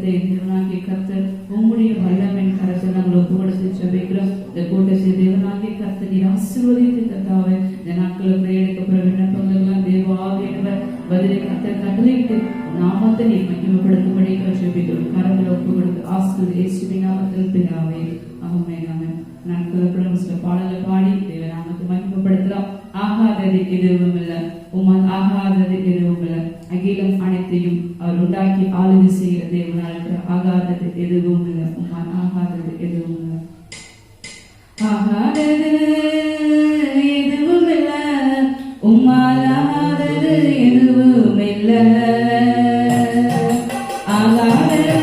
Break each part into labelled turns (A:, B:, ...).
A: கூட்டத்தை தேவனாகிய கர்த்தர் உம்முடைய வல்லமையின் கரத்தில் நாங்கள் ஒப்பு கொடுத்து ஜெபிக்கிறோம். இந்த கூட்டத்தை தேவனாகிய கர்த்தர் நீர் ஆசீர்வதித்து கர்த்தாவே இந்த நாட்களுக்கு எடுக்கப்படுற விண்ணப்பங்கள்லாம் தேவாவியவர் பதிலை கர்த்தர் கட்டளையிட்டு நாமத்தை நீர் மகிமைப்படுத்தும்படி ஜெபிக்கிறோம். கரத்தில் ஒப்பு கொடுத்து ஆசீர்வதி இயேசுவின் நாமத்தில் பிதாவே ஆமென். ஆமென். நாட்களுக்கு சில பாடலை பாடி தேவ நாமத்தை மகிமைப்படுத்தலாம். ஆகாதது எதுவும் இல்லை, உம்மால் ஆகாதது எதுவும் இல்லை. அகிலம் அனைத்தையும் அவர் உண்டாக்கி ஆளுகை செய்கிற தேவனால் ஆகாதது எதுவும் இல்லை, உம்மால் ஆகாதது எதுவும் இல்லை. ஆகாதது எதுவும் இல்லை, உம்மால் ஆகாதது எதுவும் இல்லை. ஆகாதது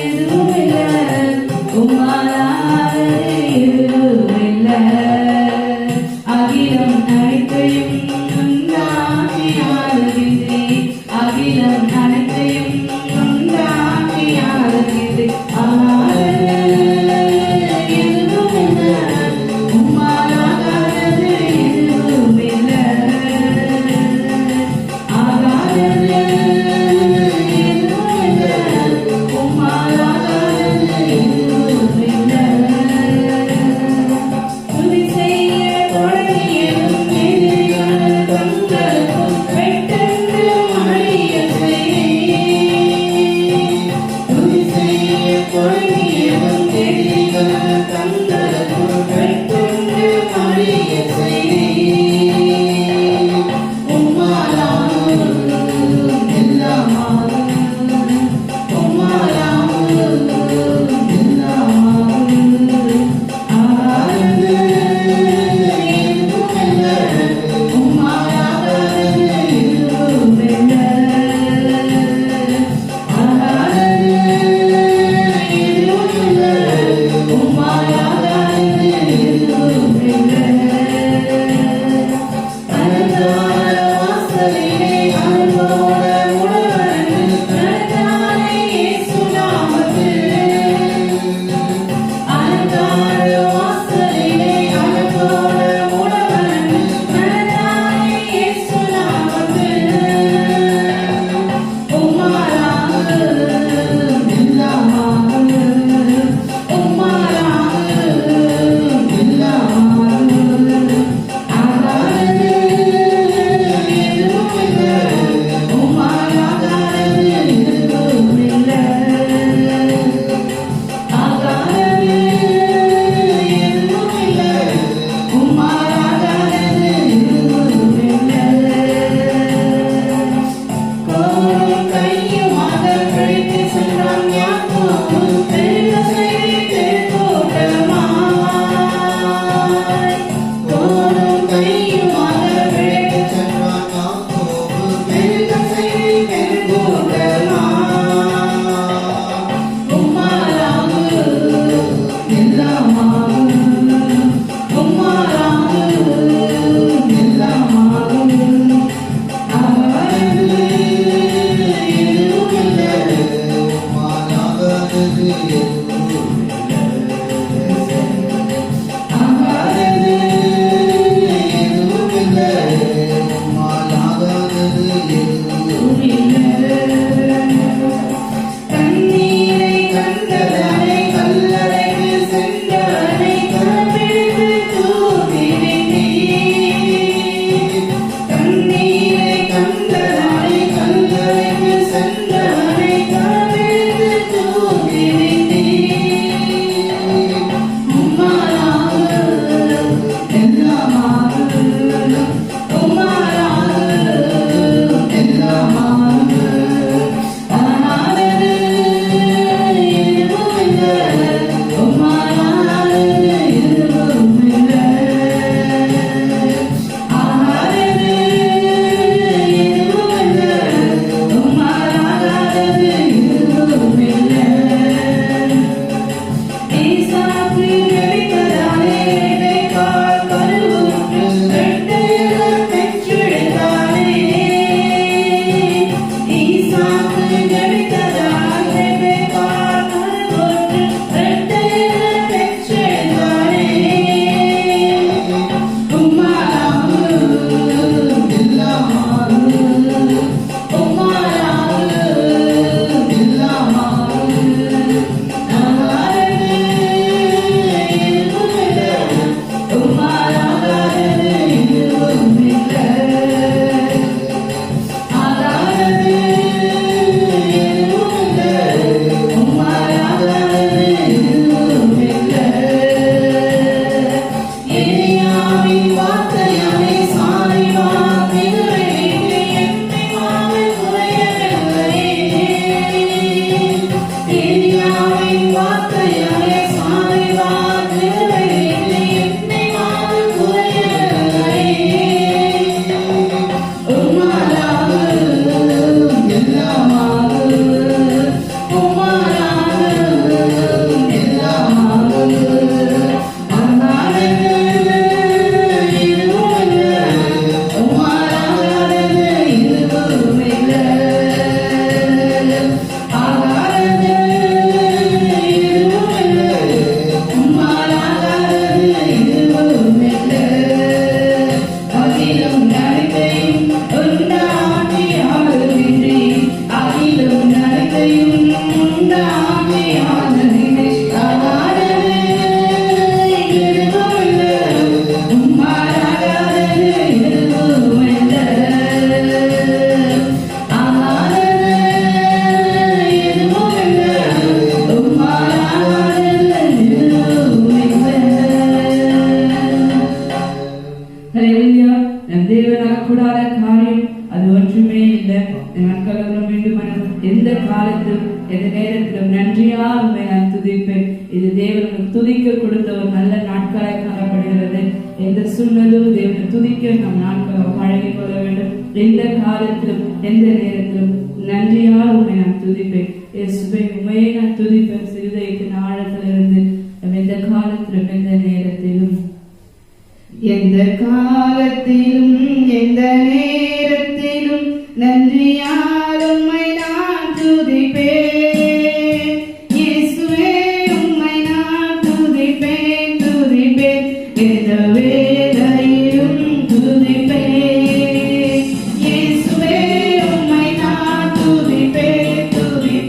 A: எதுவும் இல்லை, உம்மால் ஆகாதது எதுவும் இல்லை. அகிலம் அனைத்து காலத்திலும் எந்த நேரத்திலும் நன்றியால் உண்மை நான் துதிப்பேன். இது தேவனுக்கு துதிக்க கொடுத்த ஒரு நல்ல நாட்களாய் காணப்படுகிறது. எந்த சூழ்நிலும் தேவனை துதிக்க நம் நாட்கள் பழகி கொள்ள வேண்டும். எந்த காலத்திலும் எந்த நேரத்திலும் நன்றியால் உண்மை நான் துதிப்பேன். இயேசுவே உண்மையை நான் துதிப்பேன். சிறுதையின் ஆழத்திலிருந்து எந்த காலத்திலும் எந்த நேரத்திலும்
B: எந்த காலத்திலும் எந்த நேரத்திலும் நன்றியால் உம்மை நான் துதிப்பேன். இயேசுவே உம்மை நான் துதிப்பேன் துதிப்பேன் எந்த வேளையிலும் துதிப்பேன். இயேசுவே உம்மை நான் துதிப்பேன் துதிப்பேன்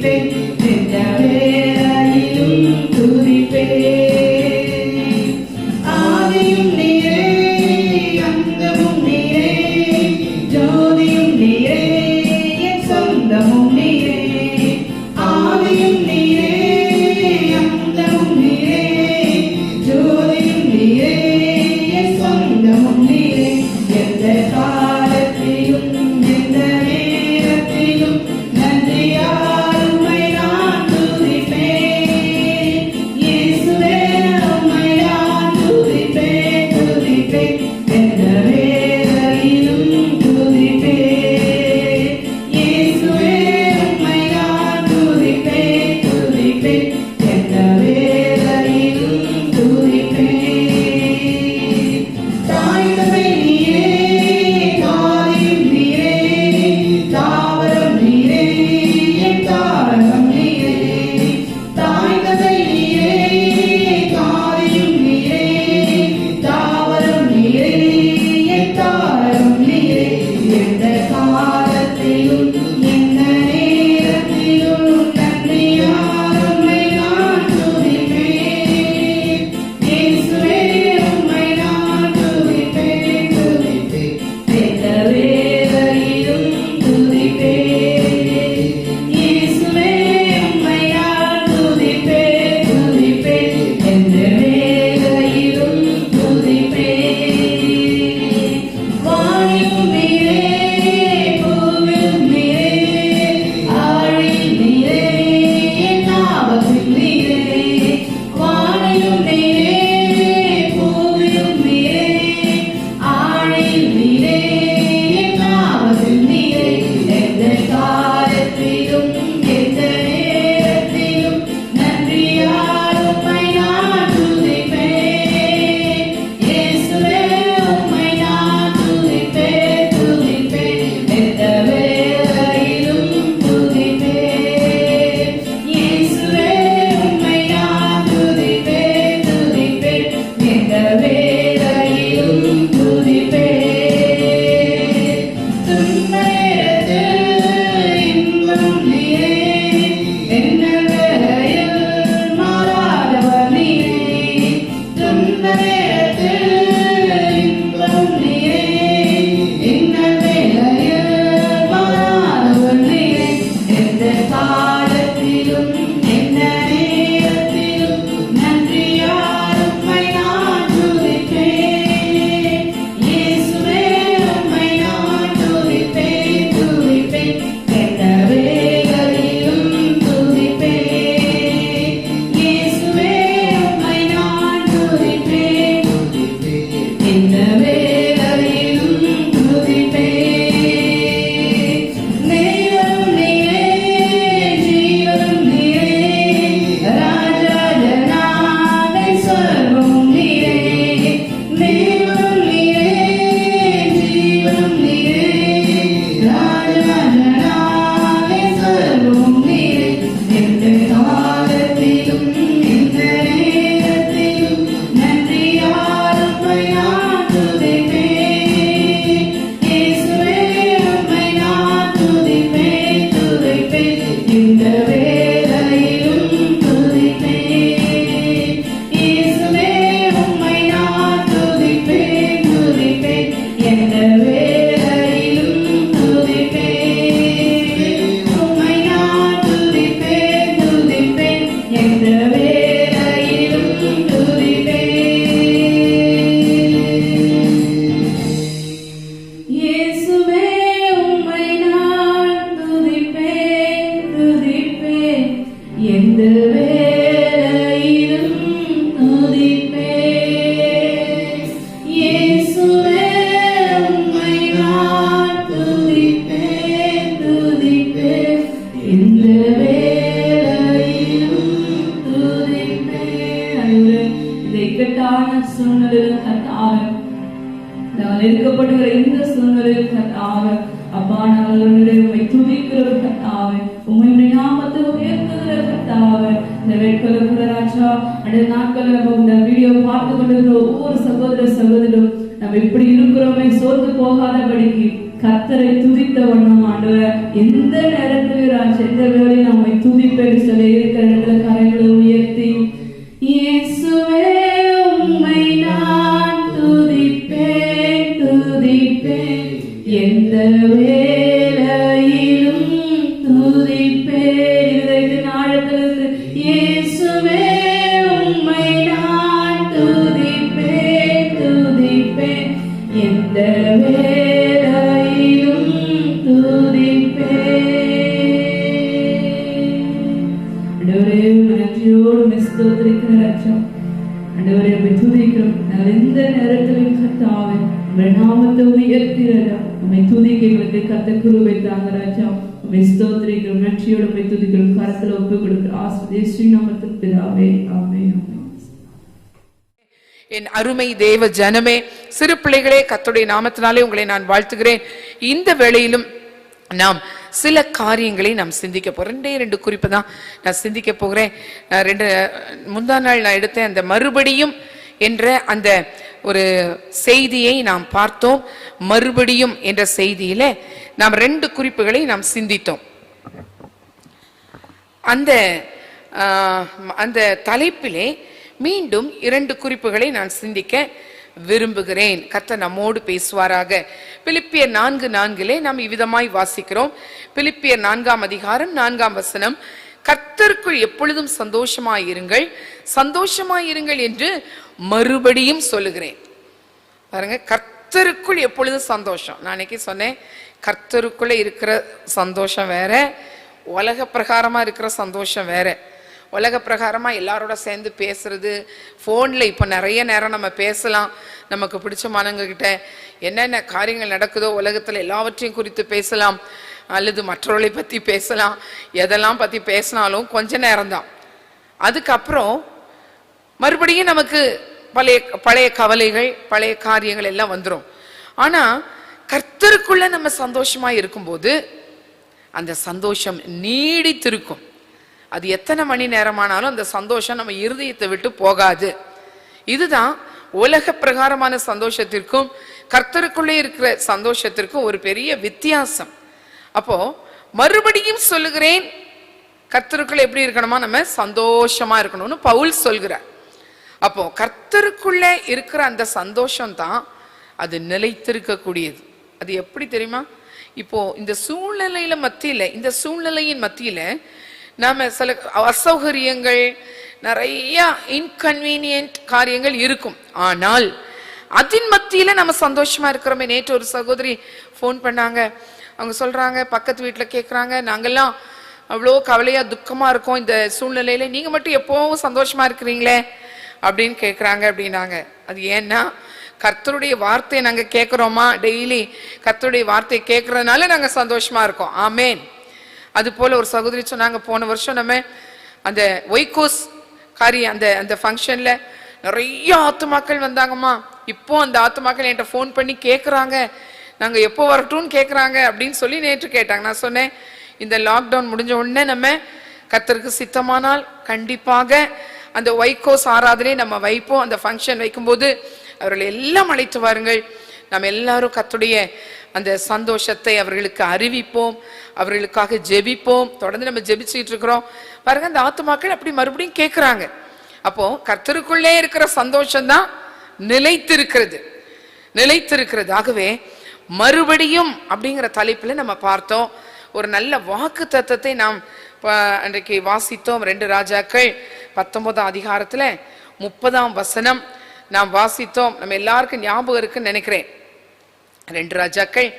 A: எந்த வேளையிலும் துதிப்பேன். இயேசுவே உம்மை நான் துதிப்பேன், துதிப்பேன். எந்த வேளையிலும் துதிப்பேன். இந்த இக்கட்டான சூழ்நிலையில் கர்த்தாவே, நாங்கள் நெருக்கப்படுகிற இந்த சூழ்நிலையில் கர்த்தாவே, அப்பா நாங்கள் உம்மை துதிக்கிற கர்த்தாவே, உம்முடைய நாமத்தை உயர்த்துகிற கர்த்தாவே, இந்த வேட்கொள்ளுகிற ராஜா, அந்த நாட்களில் இந்த வீடியோ பார்த்து கொண்டிருக்கிற ஒவ்வொரு சகோதர சகோதரரும் நம்ம இப்படி இருக்கிறோமே சோர்ந்து போகாதபடிக்கு கர்த்தரை துதித்த வண்ணம் ஆண்டவர் எந்த நேரத்தில் ராஜா எந்த வேளையும் நம்மை துதிப்பேன் சொல்லி இருக்கிற இடத்துல கரைகளை உயர்த்தி இயேசுவே உம்மை நான் துதிப்பேன், துதிப்பேன். எந்த வேளையிலும் துதிப்பேன். இதயத்தின் ஆழத்திலிருந்து இயேசுவே உம்மை நான் துதிப்பேன், துதிப்பேன். எந்த வேளையிலும் துதிப்பேன். ஆண்டவரே நன்றியோடு ஸ்தோத்திரிக்கிற ராஜா, ஆண்டவரே உம்மை துதிக்கிறோம். நாங்கள் எந்த நேரத்திலும் கர்த்தாவே உம்முடைய நாமத்தை உயர்த்திறோம். உம்மை துதிக்க எங்களுக்கு கர்த்தர் கிருபை தாங்க ராஜா. உம்மை ஸ்தோத்திரிக்கிறோம். நன்றியோடு உம்மை துதிக்கிறோம். கரத்துல ஒப்பு கொடுக்கிற ஆசீர்வதி ஸ்ரீ நாமத்தில் பிதாவே, ஆமென்.
C: என் அருமை தேவ ஜனமே, சிறு பிள்ளைகளே, கர்த்தருடைய நாமத்தினாலே உங்களை நான் வாழ்த்துகிறேன். இந்த வேளையிலும் நாம் சில காரியங்களை நாம் சிந்திக்க போறோம். ரெண்டு குறிப்பு தான் நான் சிந்திக்க போகிறேன். முந்தா நாள் நான் எடுத்தேன் அந்த மறுபடியும் என்ற அந்த ஒரு செய்தியை நாம் பார்த்தோம். மறுபடியும் என்ற செய்தியில நாம் 2 குறிப்புகளை நாம் சிந்தித்தோம். அந்த தலைப்பிலே மீண்டும் 2 குறிப்புகளை நான் சிந்திக்க விரும்புகிறேன். கர்த்தர் நம்மோடு பேசுவாராக. பிலிப்பியர் 4:4 நாம் இவ்விதமாய் வாசிக்கிறோம். பிலிப்பியர் 4ஆம் அதிகாரம் 4ஆம் வசனம், கர்த்தருக்குள் எப்பொழுதும் சந்தோஷமாயிருங்கள், சந்தோஷமாயிருங்கள் என்று மறுபடியும் சொல்லுகிறேன். பாருங்க, கர்த்தருக்குள் எப்பொழுதும் சந்தோஷம். நான் அன்னைக்கு சொன்னேன், கர்த்தருக்குள்ள இருக்கிற சந்தோஷம் வேற, உலக பிரகாரமா இருக்கிற சந்தோஷம் வேற. உலக பிரகாரமா எல்லாரோட சேர்ந்து பேசுறது, ஃபோன்ல இப்போ நிறைய நேரம் நம்ம பேசலாம். நமக்கு பிடிச்சமானவங்க கிட்ட என்னென்ன காரியங்கள் நடக்குதோ உலகத்துல எல்லாவற்றையும் குறித்து பேசலாம், அல்லது மற்றவர்களை பத்தி பேசலாம். எதெல்லாம் பத்தி பேசினாலும் கொஞ்ச நேரம்தான். அதுக்கப்புறம் மறுபடியும் நமக்கு பழைய கவலைகள், பழைய காரியங்கள் எல்லாம் வந்துடும். ஆனா கர்த்தருக்குள்ள நம்ம சந்தோஷமா இருக்கும்போது அந்த சந்தோஷம் நீடித்திருக்கும். அது எத்தனை மணி நேரமானாலும் அந்த சந்தோஷம் நம்ம இருதயத்தை விட்டு போகாது. இதுதான் உலக பிரகாரமான சந்தோஷத்திற்கும் கர்த்தருக்குள்ளே இருக்கிற சந்தோஷத்திற்கும் ஒரு பெரிய வித்தியாசம். அப்போ மறுபடியும் சொல்லுகிறேன், கர்த்தருக்குள்ள எப்படி இருக்கணுமா, நம்ம சந்தோஷமா இருக்கணும்னு பவுல் சொல்கிறார். அப்போ கர்த்தருக்குள்ள இருக்கிற அந்த சந்தோஷம் தான் அது நிலைத்திருக்கக்கூடியது. அது எப்படி தெரியுமா? இப்போ இந்த சூழ்நிலையின் மத்தியில நாம சில அசௌகரியங்கள், நிறைய இன்கன்வீனியன்ட் காரியங்கள் இருக்கும். ஆனால் அதன் மத்தியில நம்ம சந்தோஷமா இருக்கிறோமே. நேற்று ஒரு சகோதரி ஃபோன் பண்ணாங்க. அவங்க சொல்றாங்க, பக்கத்து வீட்டுல கேட்குறாங்க, நாங்கெல்லாம் அவ்வளோ கவலையா துக்கமா இருக்கோம் இந்த சூழ்நிலையில, நீங்க மட்டும் எப்பவும் சந்தோஷமா இருக்கிறீங்களே அப்படின்னு கேட்குறாங்க அப்படின்னாங்க. அது ஏன்னா கர்த்தருடைய வார்த்தையை நாங்க கேட்கிறோமா, டெய்லி கர்த்தருடைய வார்த்தையை கேட்கறதுனால நாங்க சந்தோஷமா இருக்கோம். ஆமேன். அது போல ஒரு சகோதரி சொன்னாங்க, போன வருஷம் நம்ம அந்த ஒய்கோஸ் காரியம் அந்த ஃபங்க்ஷன்ல நிறைய ஆத்துமாக்கள் வந்தாங்கம்மா. இப்போ அந்த ஆத்துமாக்கள் என்கிட்ட ஃபோன் பண்ணி கேட்குறாங்க, நாங்க எப்போ வரட்டும்னு கேட்குறாங்க அப்படின்னு சொல்லி நேற்று கேட்டாங்க. நான் சொன்னேன், இந்த லாக்டவுன் முடிஞ்ச உடனே நம்ம கர்த்தருக்கு சித்தமானால் கண்டிப்பாக அந்த ஒய்கோஸ் ஆராதனை நம்ம வைப்போம். அந்த ஃபங்க்ஷன் வைக்கும்போது அவர்கள் எல்லாம் அழைத்து வாருங்கள். நம்ம எல்லாரும் கர்த்தருடைய அந்த சந்தோஷத்தை அவர்களுக்கு அறிவிப்போம், அவர்களுக்காக ஜெபிப்போம். தொடர்ந்து நம்ம ஜெபிச்சுட்டு இருக்கிறோம் பாருங்க. அந்த ஆத்துமாக்கள் அப்படி மறுபடியும் கேட்குறாங்க. அப்போ கர்த்தருக்குள்ளே இருக்கிற சந்தோஷம் தான் நிலைத்திருக்கிறது. ஆகவே மறுபடியும் அப்படிங்கிற தலைப்பில் நம்ம பார்த்தோம். ஒரு நல்ல வாக்கு தத்தத்தை நாம் அன்றைக்கு வாசித்தோம். 2 ராஜாக்கள் 19ஆம் அதிகாரத்துல 30ஆம் வசனம் நாம் வாசித்தோம். நம்ம எல்லாருக்கும் ஞாபகம் இருக்குன்னு நினைக்கிறேன். 2 ராஜாக்கள்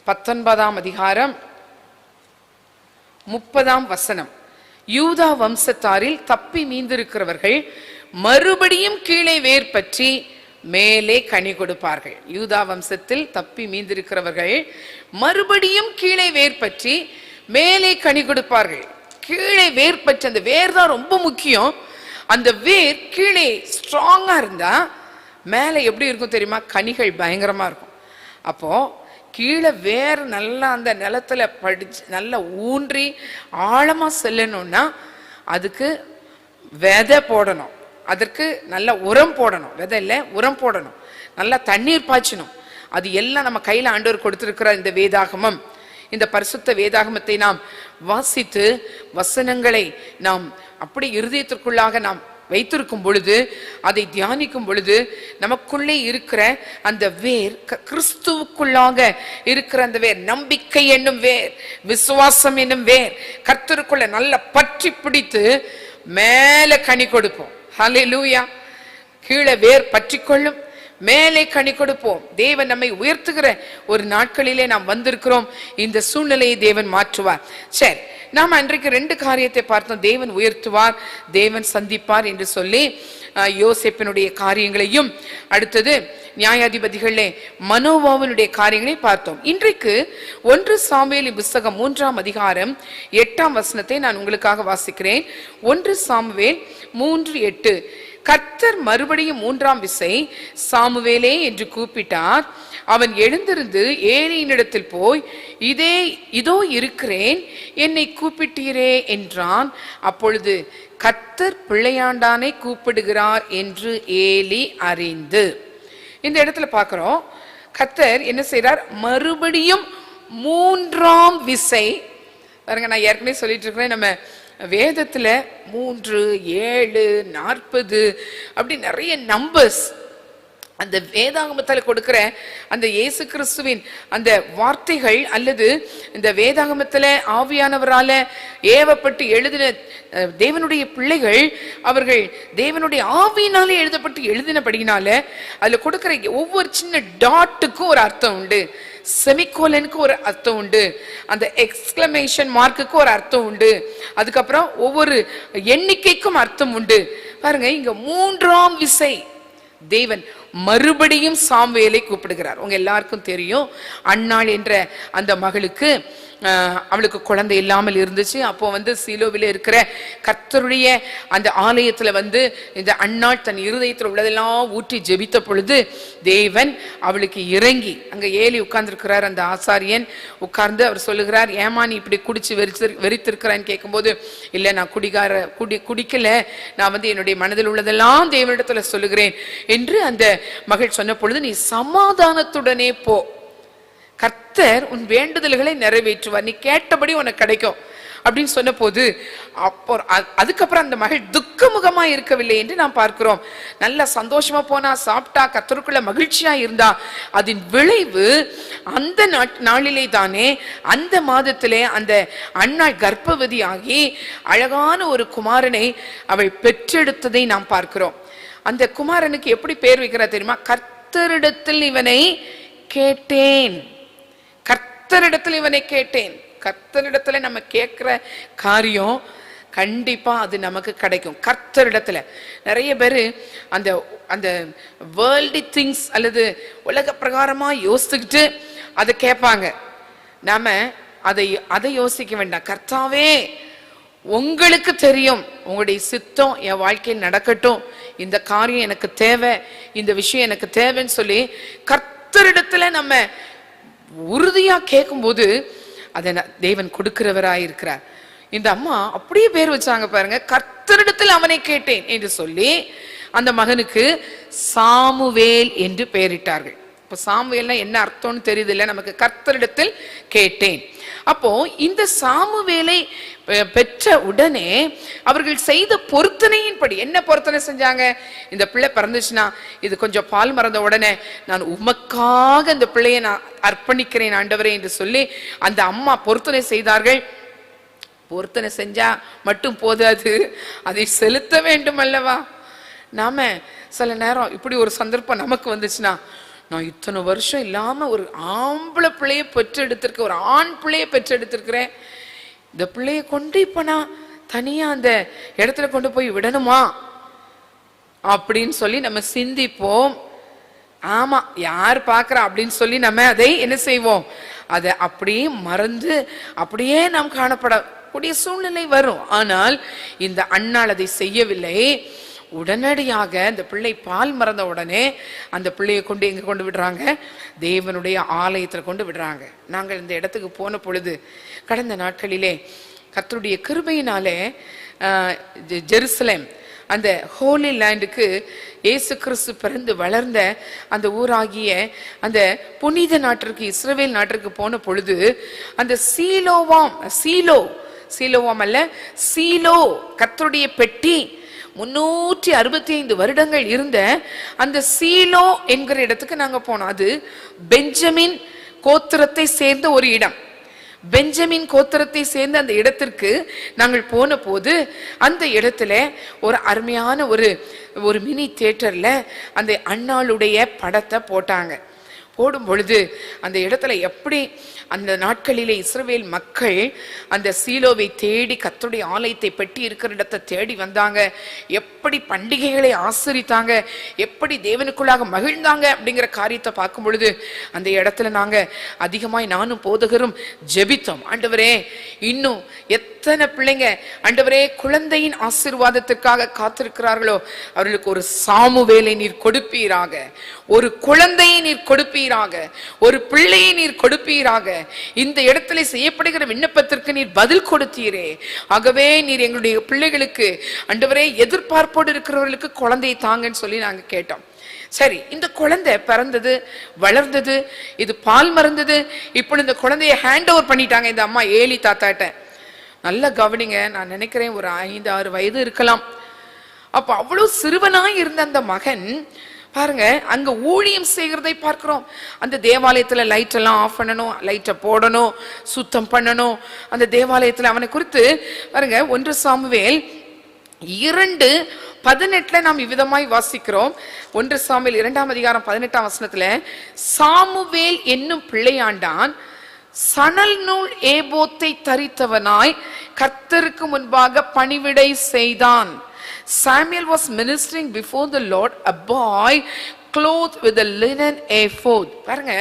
C: 19ஆம் அதிகாரம் 30ஆம் வசனம். யூதா வம்சத்தாரில் தப்பி மீந்திருக்கிறவர்கள் மறுபடியும் கீழே வேர் பற்றி மேலே கனி கொடுப்பார்கள். யூதா வம்சத்தில் தப்பி மீந்திருக்கிறவர்கள் மறுபடியும் கீழே வேர் பற்றி மேலே கனி கொடுப்பார்கள். கீழே வேர் பற்றி, அந்த வேர் தான் ரொம்ப முக்கியம். அந்த வேர் கீழே ஸ்ட்ராங்கா இருந்தா மேலே எப்படி இருக்கும் தெரியுமா? கனிகள் பயங்கரமா இருக்கும். அப்போ கீழே வேர் நல்லா அந்த நிலத்துல படிச்சு நல்லா ஊன்றி ஆழமா செல்லணும்னா அதுக்கு விதை போடணும், அதற்கு நல்ல உரம் போடணும். விதை இல்லை, உரம் போடணும், நல்லா தண்ணீர் பாய்ச்சணும். அது எல்லாம் நம்ம கையில ஆண்டவர் கொடுத்திருக்கிற இந்த வேதாகமம், இந்த பரிசுத்த வேதாகமத்தை நாம் வாசித்து வசனங்களை நாம் அப்படி இருதயத்திற்குள்ளாக நாம் வைத்திருக்கும் பொழுது, அதை தியானிக்கும் பொழுது நமக்குள்ளே இருக்கிற அந்த வேர், கிறிஸ்துவுக்குள்ளாக இருக்கிற அந்த வேர், நம்பிக்கை என்னும் வேர், விசுவாசம் என்னும் வேர் கர்த்தருக்குள்ள நல்ல பற்றி பிடித்து மேலே கனி கொடுப்போம். ஹல்லேலூயா. கீழே வேர் பற்றி கொள்ளும், மேலே கனி கொடுப்போம். தேவன் நம்மை உயர்த்துகிற ஒரு நாட்களிலே நாம் வந்திருக்கிறோம். இந்த சூழ்நிலையை தேவன் மாற்றுவார். சரி, நாம் அன்றைக்கு 2 காரியத்தை பார்த்தோம். தேவன் உயர்த்துவார், தேவன் சந்திப்பார் என்று சொல்லி யோசேப்பினுடைய காரியங்களையும், அடுத்தது நியாயாதிபதிகளே மனோவாவினுடைய காரியங்களை பார்த்தோம். இன்றைக்கு 1 சாமுவேலின் புத்தகம் 3ஆம் அதிகாரம் 8ஆம் வசனத்தை நான் உங்களுக்காக வாசிக்கிறேன். 1 சாமுவேல் 3:8. கர்த்தர் மறுபடியும் 3ஆம் விசை சாமுவேலே என்று கூப்பிட்டார். அவன் எழுந்திருந்து ஏலியினிடத்தில் போய், இதோ இருக்கிறேன், என்னை கூப்பிட்டீரே என்றான். அப்பொழுது கர்த்தர் பிள்ளையாண்டானை கூப்பிடுகிறார் என்று ஏலி அறிந்து. இந்த இடத்துல பார்க்கிறோம், கர்த்தர் என்ன செய்றார்? மறுபடியும் 3ஆம் விசை. பாருங்க, நான் ஏற்கனவே சொல்லிட்டு இருக்கிறேன், நம்ம வேதத்துல 3, 7, 40 அப்படி நிறைய நம்பர்ஸ் அந்த வேதாகமத்தில் கொடுக்கிற அந்த இயேசு கிறிஸ்துவின் அந்த வார்த்தைகள், அல்லது இந்த வேதாகமத்தில் ஆவியானவரால ஏவப்பட்டு எழுதின தேவனுடைய பிள்ளைகள், அவர்கள் தேவனுடைய ஆவியினாலே எழுதப்பட்டு எழுதினபடினால அதுல கொடுக்கிற ஒவ்வொரு சின்ன டாட்டுக்கும் ஒரு அர்த்தம் உண்டு, செமிகோலனுக்கு ஒரு அர்த்தம் உண்டு, அந்த எக்ஸ்கிளமேஷன் மார்க்குக்கு ஒரு அர்த்தம் உண்டு, அதுக்கப்புறம் ஒவ்வொரு எண்ணிக்கைக்கும் அர்த்தம் உண்டு. பாருங்க, இங்க 3ஆம் விசை தேவன் மறுபடியும் சாமுவேலை கூப்பிடுகிறார். உங்க எல்லாருக்கும் தெரியும், அன்னாள் என்ற அந்த மகளுக்கு அவளுக்கு குழந்தை இல்லாமல் இருந்துச்சு. அப்போ சீலோவில் இருக்கிற கர்த்தருடைய அந்த ஆலயத்துல இந்த அன்னாள் தன் இருதயத்தில் உள்ளதெல்லாம் ஊற்றி ஜெபித்த பொழுது தேவன் அவளுக்கு இறங்கி, அங்க ஏலி உட்கார்ந்துருக்கிறார், அந்த ஆசாரியன் உட்கார்ந்து அவர் சொல்லுகிறார், ஏமா நீ இப்படி குடிச்சு வெறித்திருக்கிறான்னு கேட்கும்போது, இல்லை நான் குடிக்கல, நான் என்னுடைய மனதில் உள்ளதெல்லாம் தேவனிடத்துல சொல்லுகிறேன் என்று அந்த மகள் சொன்ன பொழுது, நீ சமாதானத்துடனே போ, கர்த்தர் உன் வேண்டுதல்களை நிறைவேற்றுவார், நீ கேட்டபடி உனக்கு கிடைக்கும் அப்படின்னு சொன்ன போது, அப்போ அதுக்கப்புறம் அந்த மகள் துக்கமுகமா இருக்கவில்லை என்று நாம் பார்க்கிறோம். நல்ல சந்தோஷமா போனா, சாப்பிட்டா, கர்த்தருக்குள்ள மகிழ்ச்சியா இருந்தா, அதன் விளைவு அந்த நாளிலே தானே, அந்த மாதத்திலே அந்த அன்னாள் கர்ப்பவதி ஆகி அழகான ஒரு குமாரனை அவள் பெற்றெடுத்ததை நாம் பார்க்கிறோம். அந்த குமாரனுக்கு எப்படி பேர் வைக்கிறா தெரியுமா? கர்த்தரிடத்தில் இவனை கேட்டேன், கர்த்தரிடத்தில் இவனை கேட்டேன். கர்த்தரிடத்துல நம்ம கேட்கிற காரியம் கண்டிப்பா அது நமக்கு கிடைக்கும். கர்த்தரிடத்துல நிறைய பேரு அந்த அந்த வேர்ல்டி திங்ஸ் அல்லது உலக பிரகாரமா யோசிச்சுக்கிட்டு அதை கேட்பாங்க. நாம அதை யோசிக்க வேண்டாம். கர்த்தாவே, உங்களுக்கு தெரியும், உங்களுடைய சித்தம் என் வாழ்க்கையில் நடக்கட்டும், இந்த காரியம் எனக்கு தேவை, இந்த விஷயம் எனக்கு தேவைன்னு சொல்லி கர்த்தரிடத்துல நம்ம உறுதியா கேட்கும் போது அதை தேவன் கொடுக்கிறவராயிருக்கிறார். இந்த அம்மா அப்படியே பேர் வச்சாங்க பாருங்க, கர்த்தரிடத்தில் அவனை கேட்டேன் என்று சொல்லி அந்த மகனுக்கு சாமுவேல் என்று பெயரிட்டார்கள். இப்ப சாமுவேல்னா என்ன அர்த்தம்னு தெரியுது இல்ல நமக்கு? கர்த்தரிடத்தில் கேட்டேன். அப்போ இந்த சாமுவேலை பெற்ற உடனே அவர்கள் செய்த பொருத்தனையின்படி, என்ன பொருத்தனை செஞ்சாங்க? இந்த பிள்ளை பிறந்துச்சுன்னா, இது கொஞ்சம் பால் மறந்த உடனே நான் உமக்காக இந்த பிள்ளையை நான் அர்ப்பணிக்கிறேன் ஆண்டவரே என்று சொல்லி அந்த அம்மா பொருத்தனை செய்தார்கள். பொருத்தனை செஞ்சா மட்டும் போதாது, அதை செலுத்த வேண்டும் அல்லவா? நாம சில நேரம் இப்படி ஒரு சந்தர்ப்பம் நமக்கு வந்துச்சுன்னா, நான் இத்தனை வருஷம் இல்லாம ஒரு ஆம்பளை பிள்ளைய பெற்றெடுத்திருக்கேன், ஒரு ஆண் பிள்ளைய பெற்றெடுத்திருக்கிறேன், இந்த பிள்ளைய கொண்டு இப்ப நான் தனியா அந்த இடத்துல கொண்டு போய் விடணுமா அப்படின்னு சொல்லி நம்ம சிந்திப்போம். ஆமா, யார் பார்க்கறா அப்படின்னு சொல்லி நம்ம அதை என்ன செய்வோம், அதை அப்படியே மறந்து அப்படியே நாம் காணப்படக்கூடிய சூழ்நிலை வரும். ஆனால் இந்த அன்னாள் அதை செய்யவில்லை. உடனடியாக அந்த பிள்ளை பால் மறந்த உடனே அந்த பிள்ளையை கொண்டு எங்க கொண்டு விடுறாங்க, தேவனுடைய ஆலயத்தில் கொண்டு விடுறாங்க. நாங்கள் இந்த இடத்துக்கு போன பொழுது கடந்த நாட்களிலே கர்த்தருடைய கிருபையினாலே ஜெருசலேம் அந்த ஹோலி லேண்டுக்கு இயேசு கிறிஸ்து பிறந்து வளர்ந்த அந்த ஊராகிய அந்த புனித நாட்டிற்கு, இஸ்ரவேல் நாட்டிற்கு போன பொழுது அந்த சீலோவாம் அல்ல, சீலோ கர்த்தருடைய பெட்டி 365 வருடங்கள் இருந்த அந்த சீலோ என்கிற இடத்துக்கு நாங்க போனோம். அது பெஞ்சமின் கோத்திரத்தை சேர்ந்த ஒரு இடம். பெஞ்சமின் கோத்திரத்தை சேர்ந்த அந்த இடத்திற்கு நாங்கள் போன போது அந்த இடத்துல ஒரு அருமையான ஒரு மினி தியேட்டர்ல அந்த அன்னாளுடைய படத்தை போட்டாங்க. போடும் பொழுது அந்த இடத்துல எப்படி அந்த நாட்களிலே இஸ்ரவேல் மக்கள் அந்த சீலோவை தேடி கர்த்தருடைய ஆலயத்தை பெட்டி இருக்கிற இடத்தை தேடி வந்தாங்க, எப்படி பண்டிகைகளை ஆசரித்தாங்க, எப்படி தேவனுக்குள்ளாக மகிழ்ந்தாங்க அப்படிங்கிற காரியத்தை பார்க்கும் பொழுது அந்த இடத்துல நாங்க அதிகமாய் நானும் போதகரும் ஜெபித்தோம். ஆண்டவரே, இன்னும் எத்தனை பிள்ளைங்க ஆண்டவரே குழந்தையின் ஆசீர்வாதத்திற்காக காத்திருக்கிறார்களோ அவர்களுக்கு ஒரு சாமுவேலை நீர் கொடுப்பீராக, ஒரு குழந்தையை நீர் கொடுப்பீராக, ஒரு பிள்ளையை நீர் கொடுப்பீராக. இந்த இடத்துல செய்யப்படுகிற விண்ணப்பத்திற்கு நீர் பதில் கொடுத்தீரே. ஆகவே நீர் எங்களுடைய பிள்ளைகளுக்கு ஆண்டவரே எதிர்பார்ப்போடு இருக்கிறவர்களுக்கு குழந்தையை தாங்கன்னு சொல்லி நாங்க கேட்டோம். சரி, இந்த குழந்தை பிறந்தது, வளர்ந்தது, இது பால் மறந்தது. இப்போ இந்த குழந்தைய ஹேண்ட் ஓவர் பண்ணிட்டாங்க இந்த அம்மா ஏலி தாத்தாட்ட. நல்ல கவனிங்க, நான் நினைக்கிறேன் ஒரு 5-6 வயது இருக்கலாம். அப்ப அவ்வளவு சிறுவனாய் இருந்த அந்த மகன் பாருங்க அங்க ஊழியம் செய்கிறதை பார்க்கிறோம். அந்த தேவாலயத்துல லைட் எல்லாம் ஆஃப் பண்ணணும், லைட்டை போடணும், சுத்தம் பண்ணணும். அந்த தேவாலயத்துல அவனை குறித்து பாருங்க 1 சாமுவேல் 2:18 நாம் இவ்விதமாய் வாசிக்கிறோம். 1 சாமுவேல் 2ஆம் அதிகாரம் 18ஆம் வசனத்துல, சாமுவேல் என்னும் பிள்ளையாண்டான் சணல் நூல் ஏபோத்தை தரித்தவனாய் கர்த்தருக்கு முன்பாக பணிவிடை செய்தான். Samuel was ministering before the Lord, a boy clothed with a linen ephod. பாருங்க,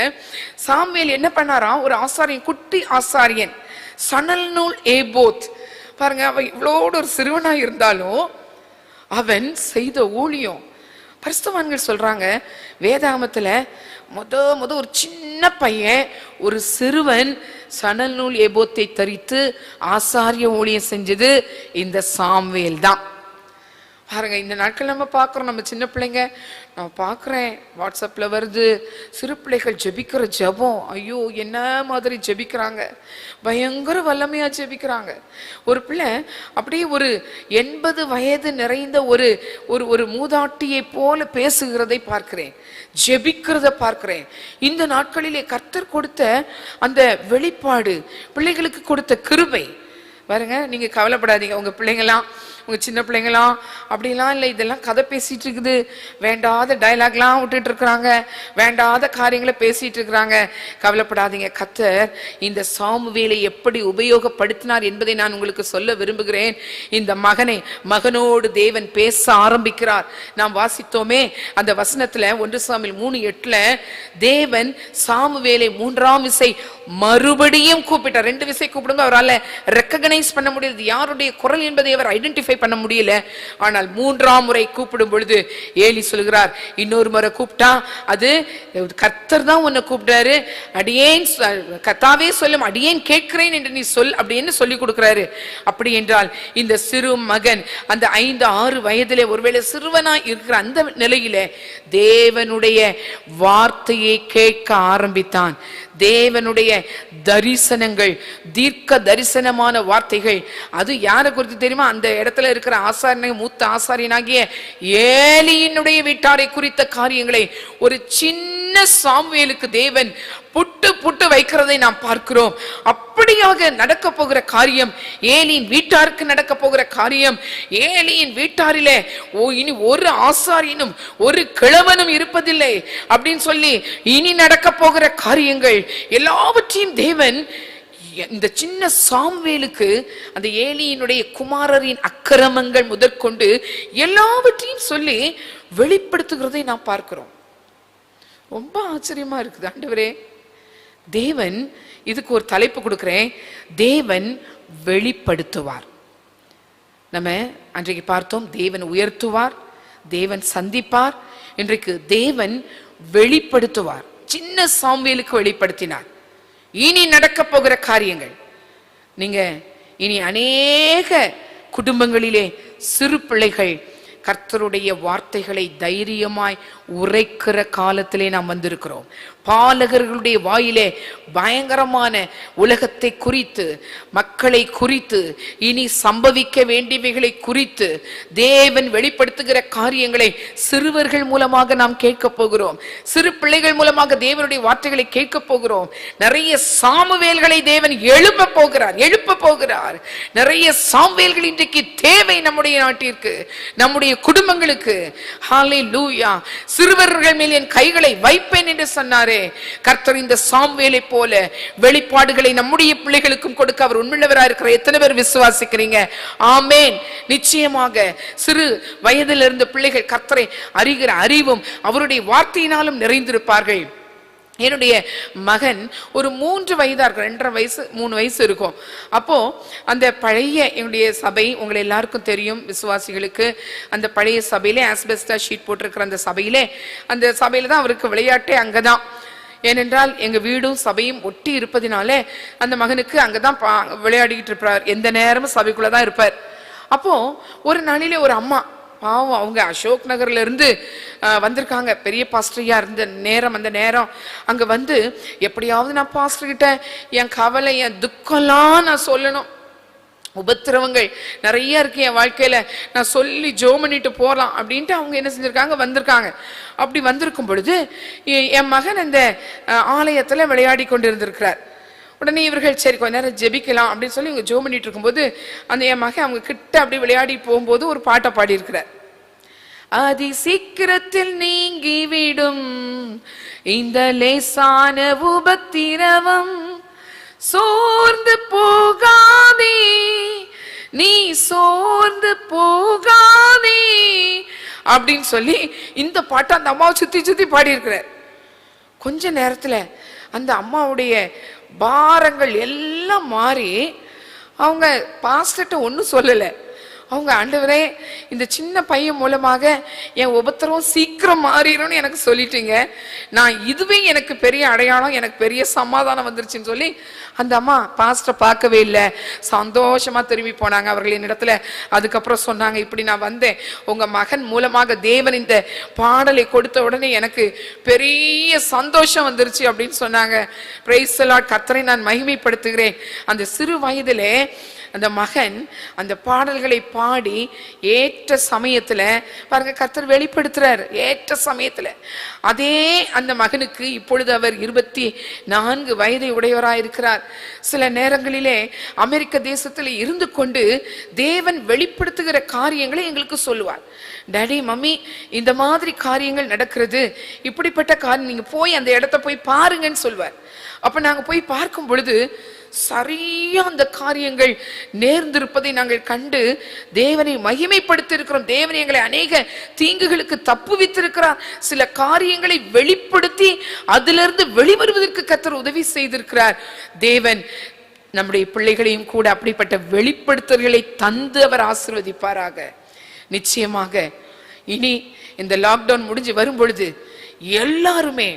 C: சாமுவேல் என்ன பண்ணாராம், ஒரு ஆசாரியன், குட்டி ஆசாரியன், சணல் நூல் ஏபோத். பாருங்க, அவன் இவ்வளோட ஒரு சிறுவனா இருந்தாலும் அவன் செய்த ஊழியம். பரிசுத்தவான்கள் சொல்றாங்க வேதாகமத்துல முத ஒரு சின்ன பையன், ஒரு சிறுவன் சணல் நூல் ஏபோத்தை தரித்து ஆசாரிய ஊழியம் செஞ்சது இந்த சாமுவேல் தான். பாருங்க, இந்த நாட்கள் நம்ம பார்க்குறோம், நம்ம சின்ன பிள்ளைங்க நான் பார்க்குறேன் வாட்ஸ்அப்ல வருது, சிறு பிள்ளைகள் ஜெபிக்கிற ஜெபம், ஐயோ என்ன மாதிரி ஜெபிக்கிறாங்க, பயங்கர வல்லமையா ஜெபிக்கிறாங்க. ஒரு பிள்ளை அப்படியே ஒரு 80 வயது நிறைந்த ஒரு மூதாட்டியை போல பேசுகிறதை பார்க்கிறேன், ஜெபிக்கிறத பார்க்கிறேன். இந்த நாட்களிலே கர்த்தர் கொடுத்த அந்த வெளிப்பாடு, பிள்ளைகளுக்கு கொடுத்த கிருபை பாருங்க. நீங்க கவலைப்படாதீங்க, உங்க பிள்ளைங்களாம், உங்க சின்ன பிள்ளைங்களாம் அப்படிலாம் இல்லை, இதெல்லாம் கதை பேசிட்டு இருக்குது, வேண்டாத டயலாக்லாம் விட்டுட்டு இருக்கிறாங்க, வேண்டாத காரியங்களை பேசிட்டு இருக்கிறாங்க. கவலைப்படாதீங்க, கர்த்தர் இந்த சாமுவேலை எப்படி உபயோகப்படுத்தினார் என்பதை நான் உங்களுக்கு சொல்ல விரும்புகிறேன். இந்த மகனோடு தேவன் பேச ஆரம்பிக்கிறார். நாம் வாசித்தோமே அந்த வசனத்துல 1 சாமுவேல் 3:8 தேவன் சாமுவேலை 3ஆம் விசை மறுபடியும் கூப்பிட்டார். 2 விசை கூப்பிடுங்க, அவரால் ரெக்கக்னைஸ் பண்ண முடியாது யாருடைய குரல் என்பதை அவர் ஐடென்டிஃபை பண்ண முடியல. ஆனால் 3ஆம் முறை கூப்பிடும் பொழுது ஏலி சொல்கிறார், இன்னொரு முறை கூப்பிட்டா அது கர்த்தர் தான் உன்னை கூப்பிட்டாரு, அடியேன் கர்த்தாவே சொல்லும், அடியேன் கேட்கிறேன் என்று நீ சொல் அப்படின்னு சொல்லி கொடுக்கிறாரு. அப்படி என்றால் இந்த சிறு மகன் அந்த 5-6 வயதிலே ஒருவேளை சிறுவனாய் இருக்கிற அந்த நிலையில தேவனுடைய வார்த்தையை கேட்க ஆரம்பித்தான். தேவனுடைய தரிசனங்கள், தீர்க்க தரிசனமான வார்த்தைகள். அது யாரை குறித்து தெரியுமா? அந்த இடத்துல இருக்கிற மூத்த ஆசாரியனாகிய ஏலியினுடைய வீட்டாரை குறித்த காரியங்களை ஒரு சின்ன சாமுவேலுக்கு தேவன் புட்டு வைக்கிறதை நாம் பார்க்கிறோம். அப்படியாக நடக்க போகிற காரியம், ஏலியின் வீட்டாருக்கு நடக்க போகிற காரியம், ஏலியின் வீட்டாரிலே இனி ஒரு ஆசாரியனும் ஒரு கிழவனும் இருப்பதில்லை அப்படின்னு சொல்லி இனி நடக்க போகிற காரியங்கள் எல்லாவற்றையும் தேவன் இந்த சின்ன சாமுவேலுக்கு அந்த ஏலியினுடைய குமாரரின் அக்கிரமங்கள் முதற்கொண்டு எல்லாவற்றையும் சொல்லி வெளிப்படுத்துகிறதை நாம் பார்க்கிறோம். ரொம்ப ஆச்சரியமா இருக்குது. ஆண்டவரே, தேவன் இதுக்கு ஒரு தலைப்பு கொடுக்கிறேன், தேவன் வெளிப்படுத்துவார். நம்ம அன்றைக்கு பார்த்தோம், தேவன் உயர்த்துவார், தேவன் சந்திப்பார். இன்றைக்கு தேவன் வெளிப்படுத்துவார். சின்ன சாமுவேலுக்கு வெளிப்படுத்தினார். இனி நடக்க போகிற காரியங்கள், நீங்க இனி அநேக குடும்பங்களிலே சிறு பிள்ளைகள் கர்த்தருடைய வார்த்தைகளை தைரியமாய் உரைக்கிற காலத்திலே நாம் வந்திருக்கிறோம். பாலகர்களுடைய வாயிலே பயங்கரமான உலகத்தை குறித்து, மக்களை குறித்து, இனி சம்பவிக்க வேண்டியவைகளை குறித்து தேவன் வெளிப்படுத்துகிற காரியங்களை சிறுவர்கள் மூலமாக நாம் கேட்க போகிறோம். சிறு பிள்ளைகள் மூலமாக தேவனுடைய வார்த்தைகளை கேட்க போகிறோம். நிறைய சாமுவேல்களை தேவன் எழுப்ப போகிறார். நிறைய சாமுவேல்கள் இன்றைக்கு தேவை நம்முடைய நாட்டிற்கு, நம்முடைய குடும்பங்களுக்கு. ஹல்லேலூயா. சிறுவர்கள் மேல் என் கைகளை வைப்பேன் என்று சொன்னாரே, கர்த்தர் இந்த சாமுவேலை போல வெளிப்பாடுகளை நம்முடைய பிள்ளைகளுக்கும் கொடுக்க அவர் உண்மையுள்ளவராக இருக்கிற எத்தனை பேர் விசுவாசிக்கிறீங்க? ஆமேன். நிச்சயமாக சிறு வயதிலிருந்து பிள்ளைகள் கர்த்தரை அறிகிற அறிவும் அவருடைய வார்த்தையினாலும் நிறைந்திருப்பார்கள். என்னுடைய மகன் ஒரு 3 வயதா இருக்கும், 2.5 வயசு 3 வயசு இருக்கும். அப்போ அந்த பழைய என்னுடைய சபை உங்களை எல்லாருக்கும் தெரியும் விசுவாசிகளுக்கு. அந்த பழைய சபையிலே ஆஸ்பெஸ்டா ஷீட் போட்டிருக்கிற அந்த சபையில தான் அவருக்கு விளையாட்டே அங்கதான். ஏனென்றால் எங்க வீடும் சபையும் ஒட்டி இருப்பதினாலே அந்த மகனுக்கு அங்கதான் விளையாடிக்கிட்டு இருப்பார். எந்த நேரமும் சபைக்குள்ளதான் இருப்பார். அப்போ ஒரு நாளிலே ஒரு அம்மா, பாவம், அவங்க அசோக் நகர்ல இருந்து வந்திருக்காங்க. பெரிய பாஸ்டரியா இருந்த நேரம், அந்த நேரம் அங்க வந்து எப்படியாவது நான் பாஸ்டர் கிட்ட என் கவலை, என் துக்கம்லாம் நான் சொல்லணும். உபத்திரவங்கள் நிறைய இருக்கு என் வாழ்க்கையில, நான் சொல்லி ஜெபம் பண்ணிட்டு போறலாம் அப்படின்ட்டு அவங்க என்ன செஞ்சிருக்காங்க, வந்திருக்காங்க. அப்படி வந்திருக்கும் பொழுது என் மகன் இந்த ஆலயத்துல விளையாடி கொண்டிருந்திருக்கிறார். உடனே இவர்கள் சரி கொஞ்ச நேரம் ஜெபிக்கலாம் அப்படின்னு சொல்லி இவங்க ஜெபம் பண்ணிட்டு இருக்கும்போது அந்த என் மகன் அவங்க கிட்ட அப்படி விளையாடி போகும்போது ஒரு பாட்டை பாடி இருக்கிறார். அதி சீக்கிரத்தில் நீங்கிவிடும் இந்த லேசான உபத்திரவம், சோர்ந்து போகாதே நீ சோர்ந்து போகாதே அப்படின்னு சொல்லி இந்த பாட்டை அந்த அம்மாவை சுத்தி சுத்தி பாடி இருக்கிறார். கொஞ்ச நேரத்துல அந்த அம்மாவுடைய பாரங்கள் எல்லாம் மாறி அவங்க பாஸ்டர்ட்ட ஒன்றும் சொல்லலை. அவங்க, ஆண்டவரே, இந்த சின்ன பையன் மூலமாக என் உபத்திரம் சீக்கிரம் மாறிடும்னு எனக்கு சொல்லிட்டீங்க, நான் இதுவே எனக்கு பெரிய அடையாளம், எனக்கு பெரிய சமாதானம் வந்துருச்சுன்னு சொல்லி அந்த அம்மா பாஸ்டரை பார்க்கவே இல்லை, சந்தோஷமா திரும்பி போனாங்க அவர்களின் இடத்துல. அதுக்கப்புறம் சொன்னாங்க, இப்படி நான் வந்தேன், உங்க மகன் மூலமாக தேவன் இந்த பாடலை கொடுத்த உடனே எனக்கு பெரிய சந்தோஷம் வந்துருச்சு அப்படின்னு சொன்னாங்க. Price the Lord. கர்த்தரை நான் மகிமைப்படுத்துகிறேன். அந்த சிறு வயதிலே அந்த மகன் அந்த பாடல்களை பாடி ஏற்ற சமயத்துல பாருங்க கர்த்தர் வெளிப்படுத்துறார். ஏற்ற சமயத்துல அதே அந்த மகனுக்கு இப்பொழுது அவர் 24 வயதை உடையவராயிருக்கிறார். சில நேரங்களிலே அமெரிக்க தேசத்தில் இருந்து கொண்டு தேவன் வெளிப்படுத்துகிற காரியங்களை எங்களுக்கு சொல்லுவார். டாடி, மம்மி, இந்த மாதிரி காரியங்கள் நடக்கிறது, இப்படிப்பட்ட காரியம், நீங்க போய் அந்த இடத்த போய் பாருங்கன்னு சொல்வார். அப்ப நாங்க போய் பார்க்கும் பொழுது சரியா அந்த காரியங்கள் நேர்ந்திருப்பதை நாங்கள் கண்டு தேவனை மகிமைப்படுத்தி இருக்கிறோம். தேவனை எங்களை அநேக தீங்குகளுக்கு தப்புவித்திருக்கிறார். சில காரியங்களை வெளிப்படுத்தி அதிலிருந்து வெளிவருவதற்கு கர்த்தர் உதவி செய்திருக்கிறார். தேவன் நம்முடைய பிள்ளைகளையும் கூட அப்படிப்பட்ட வெளிப்படுத்தல்களை தந்து அவர் ஆசீர்வதிப்பாராக. நிச்சயமாக இனி இந்த லாக்டவுன் முடிஞ்சு வரும் பொழுது எல்லாருமே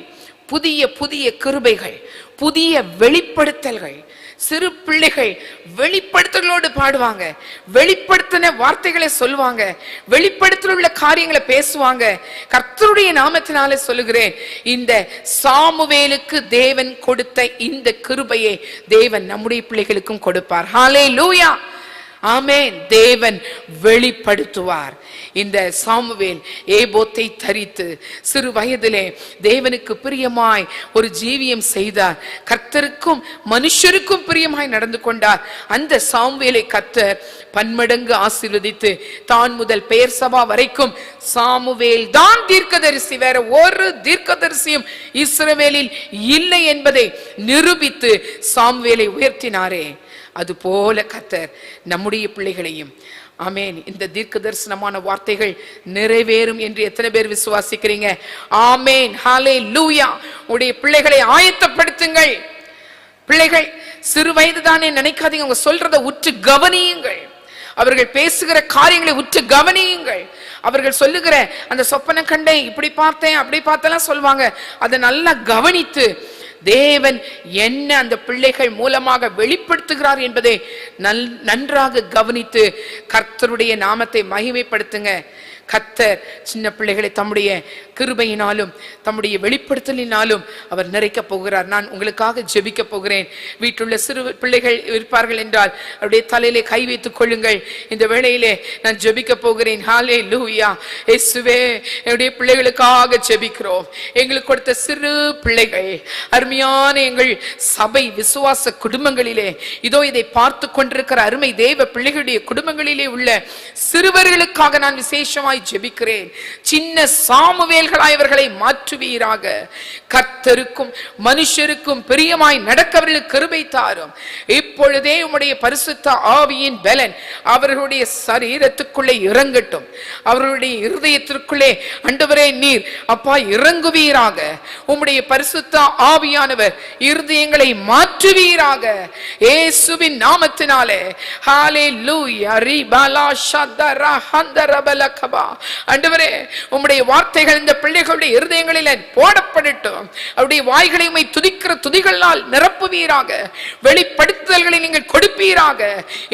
C: புதிய புதிய கிருபைகள், புதிய வெளிப்படுத்தல்கள், சிறு பிள்ளைகள் வெளிப்படுத்தலோடு பாடுவாங்க, வெளிப்படுத்தின வார்த்தைகளை சொல்லுவாங்க, வெளிப்படுத்தல் உள்ள காரியங்களை பேசுவாங்க. கர்த்தருடைய நாமத்தினாலே சொல்லுகிறேன், இந்த சாமுவேலுக்கு தேவன் கொடுத்த இந்த கிருபையை தேவன் நம்முடைய பிள்ளைகளுக்கும் கொடுப்பார். ஹல்லேலூயா. ஆமென். தேவன் வெளிப்படுத்துவார். இந்த சாமுவேல் ஏபோத்தை தரித்து சிறு வயதிலே தேவனுக்கு பிரியமாய் ஒரு ஜீவியம் செய்தார். கர்த்தருக்கும் மனுஷருக்கும் பிரியமாய் நடந்து கொண்டார். அந்த சாமுவேலை கர்த்தர் பன்மடங்கு ஆசீர்வதித்து தான் முதல் பெயர் சபா வரைக்கும் சாமுவேல் தான் தீர்க்கதரிசி, வேற ஒரு தீர்க்கதரிசியும் இஸ்ரவேலில் இல்லை என்பதை நிரூபித்து சாமுவேலை உயர்த்தினாரே, அதுபோல கர்த்தர் நம்முடைய பிள்ளைகளையும், ஆமென், இந்த தீர்க்க தரிசனமான வார்த்தைகள் நிறைவேறும் என்று எத்தனை பேர் விசுவாசிக்கிறீங்க? ஆமென், ஹல்லேலூயா. உடைய பிள்ளைகளை ஆயத்தப்படுத்துங்கள். பிள்ளைகள் சிறு வயது தானே நினைக்காதீங்க, அவங்க சொல்றத உற்று கவனியுங்கள். அவர்கள் பேசுகிற காரியங்களை உற்று கவனியுங்கள். அவர்கள் சொல்லுகிற அந்த சொப்பனம் கண்டேன், இப்படி பார்த்தேன், அப்படி பார்த்தெல்லாம் சொல்லுவாங்க. அதை நல்லா கவனித்து தேவன் என்ன அந்த பிள்ளைகள் மூலமாக வெளிப்படுத்துகிறார் என்பதை நன்றாக கவனித்து கர்த்தருடைய நாமத்தை மகிமைப்படுத்துங்க. கர்த்தர் சின்ன பிள்ளைகளை தம்முடைய கிருபையினாலும் தம்முடைய வெளிப்படுத்தலினாலும் அவர் நிறைக்க போகிறார். நான் உங்களுக்காக ஜெபிக்க போகிறேன். வீட்டுள்ள சிறு பிள்ளைகள் இருப்பார்கள் என்றால் அவருடைய தலையிலே கை வைத்துக் கொள்ளுங்கள். இந்த வேளையிலே நான் ஜெபிக்க போகிறேன். ஹல்லேலூயா. இயேசுவே, என்னுடைய பிள்ளைகளுக்காக ஜெபிக்கிறோம். எங்களுக்கு கொடுத்த சிறு பிள்ளைகள், அருமையான எங்கள் சபை விசுவாச குடும்பங்களிலே, இதோ இதை பார்த்து கொண்டிருக்கிற அருமை தேவ பிள்ளைகளுடைய குடும்பங்களிலே உள்ள சிறுவர்களுக்காக நான் விசேஷமாய் ஜெபிக்கிறேன். சின்ன சாமுவேல்களாய் அவர்களை மாற்றுவீராக. கர்த்தருக்கும் மனுஷருக்கும் பிரியமாய் நடக்கவர்களுக்கு கிருபை தாரும். இப்பொழுதே உம்முடைய பரிசுத்த ஆவியின் பலன் அவர்களுடைய சரீரத்துக்குள்ளே இறங்கட்டும். அவர்களுடைய இருதயத்திற்குள்ளே ஆண்டவரே நீர் அப்பா இறங்குவீராக. உம்முடைய பரிசுத்த ஆவியானவர் இருதயங்களை மாற்றுவீராக. இயேசுவின் நாமத்தினாலே. ஹல்லேலூயா. ரிபலா ஷதரா ஹந்தரபலகபா. ஆண்டவரே, உம்முடைய வார்த்தைகள் இந்த பிள்ளைகளுடைய இருதயங்களில் போடப்படட்டும். அவருடைய வாய்களை உம்மை துதிக்கிற துதிகளால் நிரப்புவீராக. வெளிப்படுத்துதல்களை நீங்கள் கொடுப்பீராக.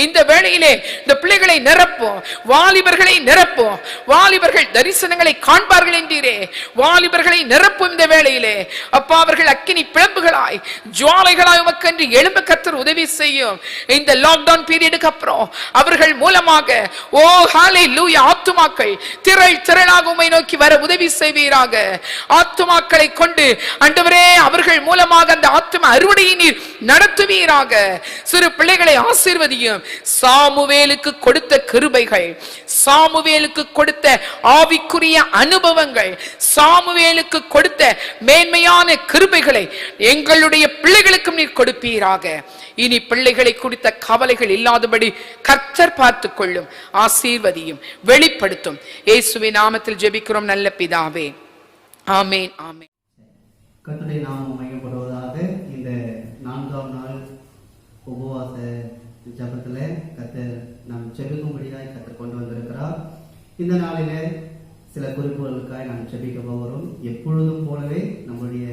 C: இந்த வேளையிலே இந்த பிள்ளைகளை நிரப்பும், வாலிபர்களை நிரப்பும். வாலிபர்கள் தரிசனங்களை காண்பார்கள் என்றீரே, வாலிபர்களை நிரப்பும் இந்த வேளையிலே. அப்பா, அவர்கள் அக்கினி பிளம்புகளாய் ஜுவாலைகளாய் உமக்கு என்று எழும்ப கர்த்தர் உதவி செய்யும். இந்த லாக்டவுன் பீரியடுக்கு அப்புறம் அவர்கள் மூலமாக ஓ ஹல்லேலூயா ஆத்துமாக்கள் திரளாக உம்மை நோக்கி வர உதவி செய்வீராக. ஆத்துமாக்களை கொண்டு ஆண்டவரே அவர்கள் மூலமாக அந்த ஆத்தும அறுவடையை நீர் நடத்துவீராக. சிறு பிள்ளைகளை ஆசீர்வதியும். சாமுவேலுக்கு கொடுத்த கிருபைகள், சாமுவேலுக்கு கொடுத்த ஆவிக்குரிய அனுபவங்கள், சாமுவேலுக்கு கொடுத்த மேன்மையான கிருபைகளை எங்களுடைய பிள்ளைகளுக்கும் நீர் கொடுப்பீராக. இனி பிள்ளைகளை குறித்த கவலைகள் இல்லாதபடி கர்த்தர் பார்த்துக் கொள்ளும். ஆசீர்வதியும், வெளிப்படுத்தும். இயேசுவின் நாமத்தில் ஜெபிக்கிறோம் நல்ல பிதாவே. ஆமென், ஆமென்.
D: கர்த்தருடைய நாமம் மகிமைப்படுவதாக. இந்த 4ஆம் நாள் உபவாச ஜபத்துல கர்த்தர் நாம் ஜெபிக்கும்படியாய் கர்த்தர் கொண்டு வந்திருக்கிறார். இந்த நாளிலே சில குறிப்புகளுக்காய் நாம் ஜெபிக்க போகிறோம். எப்பொழுதும் போலவே நம்முடைய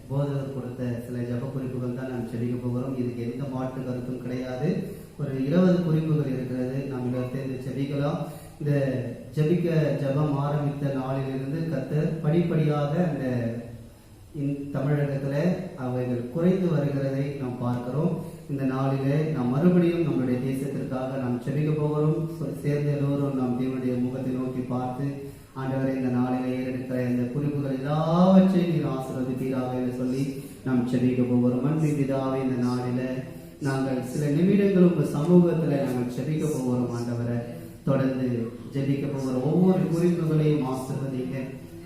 D: போதகர் கொடுத்த சில ஜப குறிப்புகள் தான் நாம் ஜெபிக்க போகிறோம். இதுக்கு எந்த மாற்று கருத்தும் கிடையாது. ஒரு 20 குறிப்புகள் இருக்கிறது. நாம் இடத்தை ஜெபிக்கலாம். இந்த ஜபம் ஆரம்பித்த நாளிலிருந்து கர்த்தர் படிப்படியாக அந்த தமிழகத்துல அவைகள் குறைந்து வருகிறதை நாம் பார்க்கிறோம். இந்த நாளிலே நாம் மறுபடியும் நம்முடைய தேசத்திற்காக நாம் ஜெபிக்க போகிறோம். சேர்ந்த எல்லோரும் நாம் தேவனுடைய முகத்தை நோக்கி பார்த்து, ஆண்டவரே, இந்த நாளிலே ஏறெடுக்கிற இந்த குறிப்புகள் எல்லாவற்றையும் நீர் ஆசீர்வதிப்பீராக என்று சொல்லி நாம் ஜெபிக்க போகிறோம். அன்பின் பிதாவே, இந்த நாளில நாங்கள் சில நிமிடங்கள் உங்க சமூகத்துல நாங்கள் ஜெபிக்க போகிறோம். ஆண்டவரை தொடர்ந்து ஜெபிக்க போகிற ஒவ்வொரு குறிப்புகளையும் ஆசீர்வதிங்க.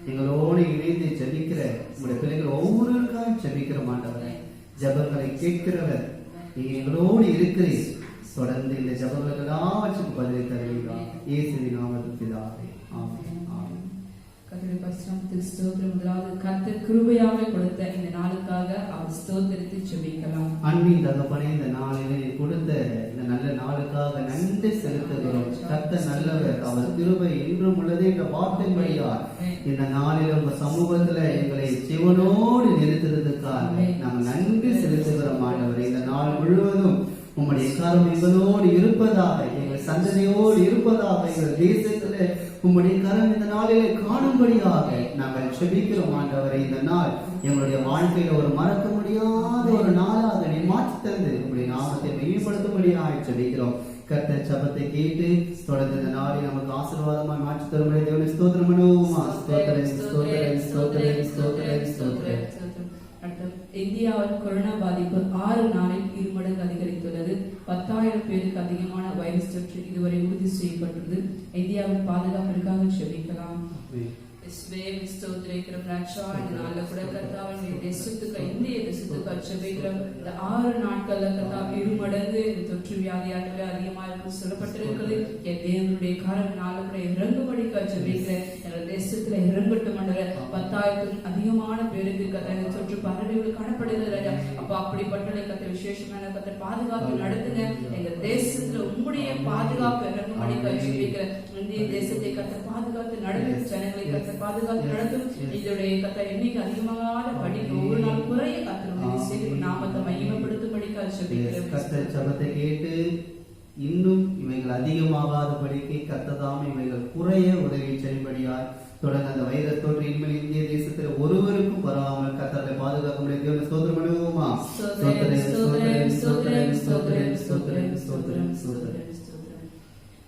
D: எங்களோடு இணைந்து ஜெபிக்கிற உங்களுடைய பிள்ளைகள் ஒவ்வொருவருக்காக ஜெபிக்கிற மாட்டவரை ஜபங்களை கேட்கிறவர் நீங்க எங்களோடு இருக்கிறீர். தொடர்ந்து இந்த ஜபங்களுக்கு எல்லாவற்றுக்கும் பதிலை தருவீங்க. இயேசுவின் நாமத்தில் பிதாவே, ஆமென்.
A: கர்த்தருடைய பரிசுத்தத்துக்கு ஸ்தோத்திரம். முதலாவது கர்த்தர் கிருபையாக கொடுத்த இந்த நாளுக்காக அவர் ஸ்தோத்திரத்தை ஜெபிக்கலாம்.
D: அன்பின் தகப்பனே, இந்த நாளிலே கொடுத்த இந்த நல்ல நாளுக்காக நன்றி செலுத்துகிறோம். கர்த்தர் நல்லவர், அவர் கிருபை என்றும் உள்ளது என்ற வார்த்தையின்படியால் இந்த நாளில் உங்க சமூகத்துல எங்களை ஜீவனோடு நிறுத்துறதுக்காக நாங்கள் நன்றி செலுத்துகிறோம். ஆண்டவரே, இந்த நாள் முழுவதும் உம்முடைய கரம் எங்களோடு இருப்பதாக, எங்கள் சந்ததியோடு இருப்பதாக, எங்கள் தேசத்துல உம்முடைய கரம் இந்த நாளிலே காணும்படியாக நாங்கள் ஜெபிக்கிறோம். ஆண்டவரை, இந்த நாள் எங்களுடைய வாழ்க்கையில ஒரு மறக்க முடியாத ஒரு நாளாக நீ மாற்றி தந்து உங்களுடைய நாமத்தை மேம்படுத்தும்படியாக ஜெபிக்கிறோம். கர்த்தர் ஜெபத்தை கேட்டு தொடர்ந்து இந்த நாளை நமக்கு ஆசீர்வாதமாய் மாற்றி தரும்படி தேவனை ஸ்தோத்திரம் பண்ணுவோமா. ஸ்தோத்திரம் ஸ்தோத்திரம் ஸ்தோத்திரம் ஸ்தோத்திரம் ஸ்தோத்திரம்.
A: இந்தியாவில் கொரோனா பாதிப்பு 6 நாளில் 2 மடங்கு அதிகரித்துள்ளது. 10,000 பேருக்கு அதிகமான வைரஸ் தொற்று இதுவரை உறுதி செய்யப்பட்டுள்ளது. இந்தியாவின் பாதுகாப்பிற்காக ஜெபிக்கலாம். ஸ்தோத்திரிக்கிறோம் ராஜா. இந்த நாள்ல கூட கர்த்தாவின் தேசத்துக்கு இந்திய தேசத்துக்கு ஜெபிக்கிறோம். இந்த 6 நாட்கள்ல கர்த்தாவே 2 மடங்கு இந்த தொற்று வியாதியாளர்கள் அதிகமாக இருக்கும் சொல்லப்பட்டிருக்கிறது. என் தேவனுடைய காரணம் நாள்ல கூட இறங்கும்படிக்காக ஜெபிக்கிறேன். எங்கள் தேசத்துல இறங்கட்டும் ஆண்டவரே. 10,000 அதிகமான பேருக்கு கர்த்தா இந்த தொற்று பரவல் காணப்படுகிறது ராஜா. அப்ப அப்படிப்பட்ட கர்த்தர் விசேஷமான கர்த்தர் பாதுகாப்பு நடத்துங்க. எங்க தேசத்துல உங்களுடைய பாதுகாப்பு இறங்கும்படிக்காக ஜெபிக்கிறேன். இந்திய தேசத்தை கர்த்தர் பாதுகாத்து நடத்தும். ஜனங்களை கர்த்தர் பாதுகாத்து நடத்தும். இதோடைய கர்த்தர் என்னைக்கு அதிகமாக படிக்க ஒரு நாள் குறைய கர்த்தருடைய நாமத்தை மகிமைப்படுத்தும்படிக்காக ஜெபிக்கிறேன்.
D: கர்த்தர் ஜெபத்தை கேட்டு இன்னும் இவைகள் அதிகமாகாதபடிக்கு கர்த்தர் இவைகள் குறைய உதவி செய்யும்படியாய் தொடர்ந்து அந்த வைரஸ் தொற்று இனிமேல் இந்திய தேசத்தில் ஒருவருக்கும் வராமல் கர்த்தரை பாதுகாக்க முடியாது. ஸ்தோத்திரம் பண்ணுவோமா. ஸ்தோத்திரம் ஸ்தோத்திரம் ஸ்தோத்திரம் ஸ்தோத்திரம் ஸ்தோத்திரம் ஸ்தோத்திரம் ஸ்தோத்திரம்.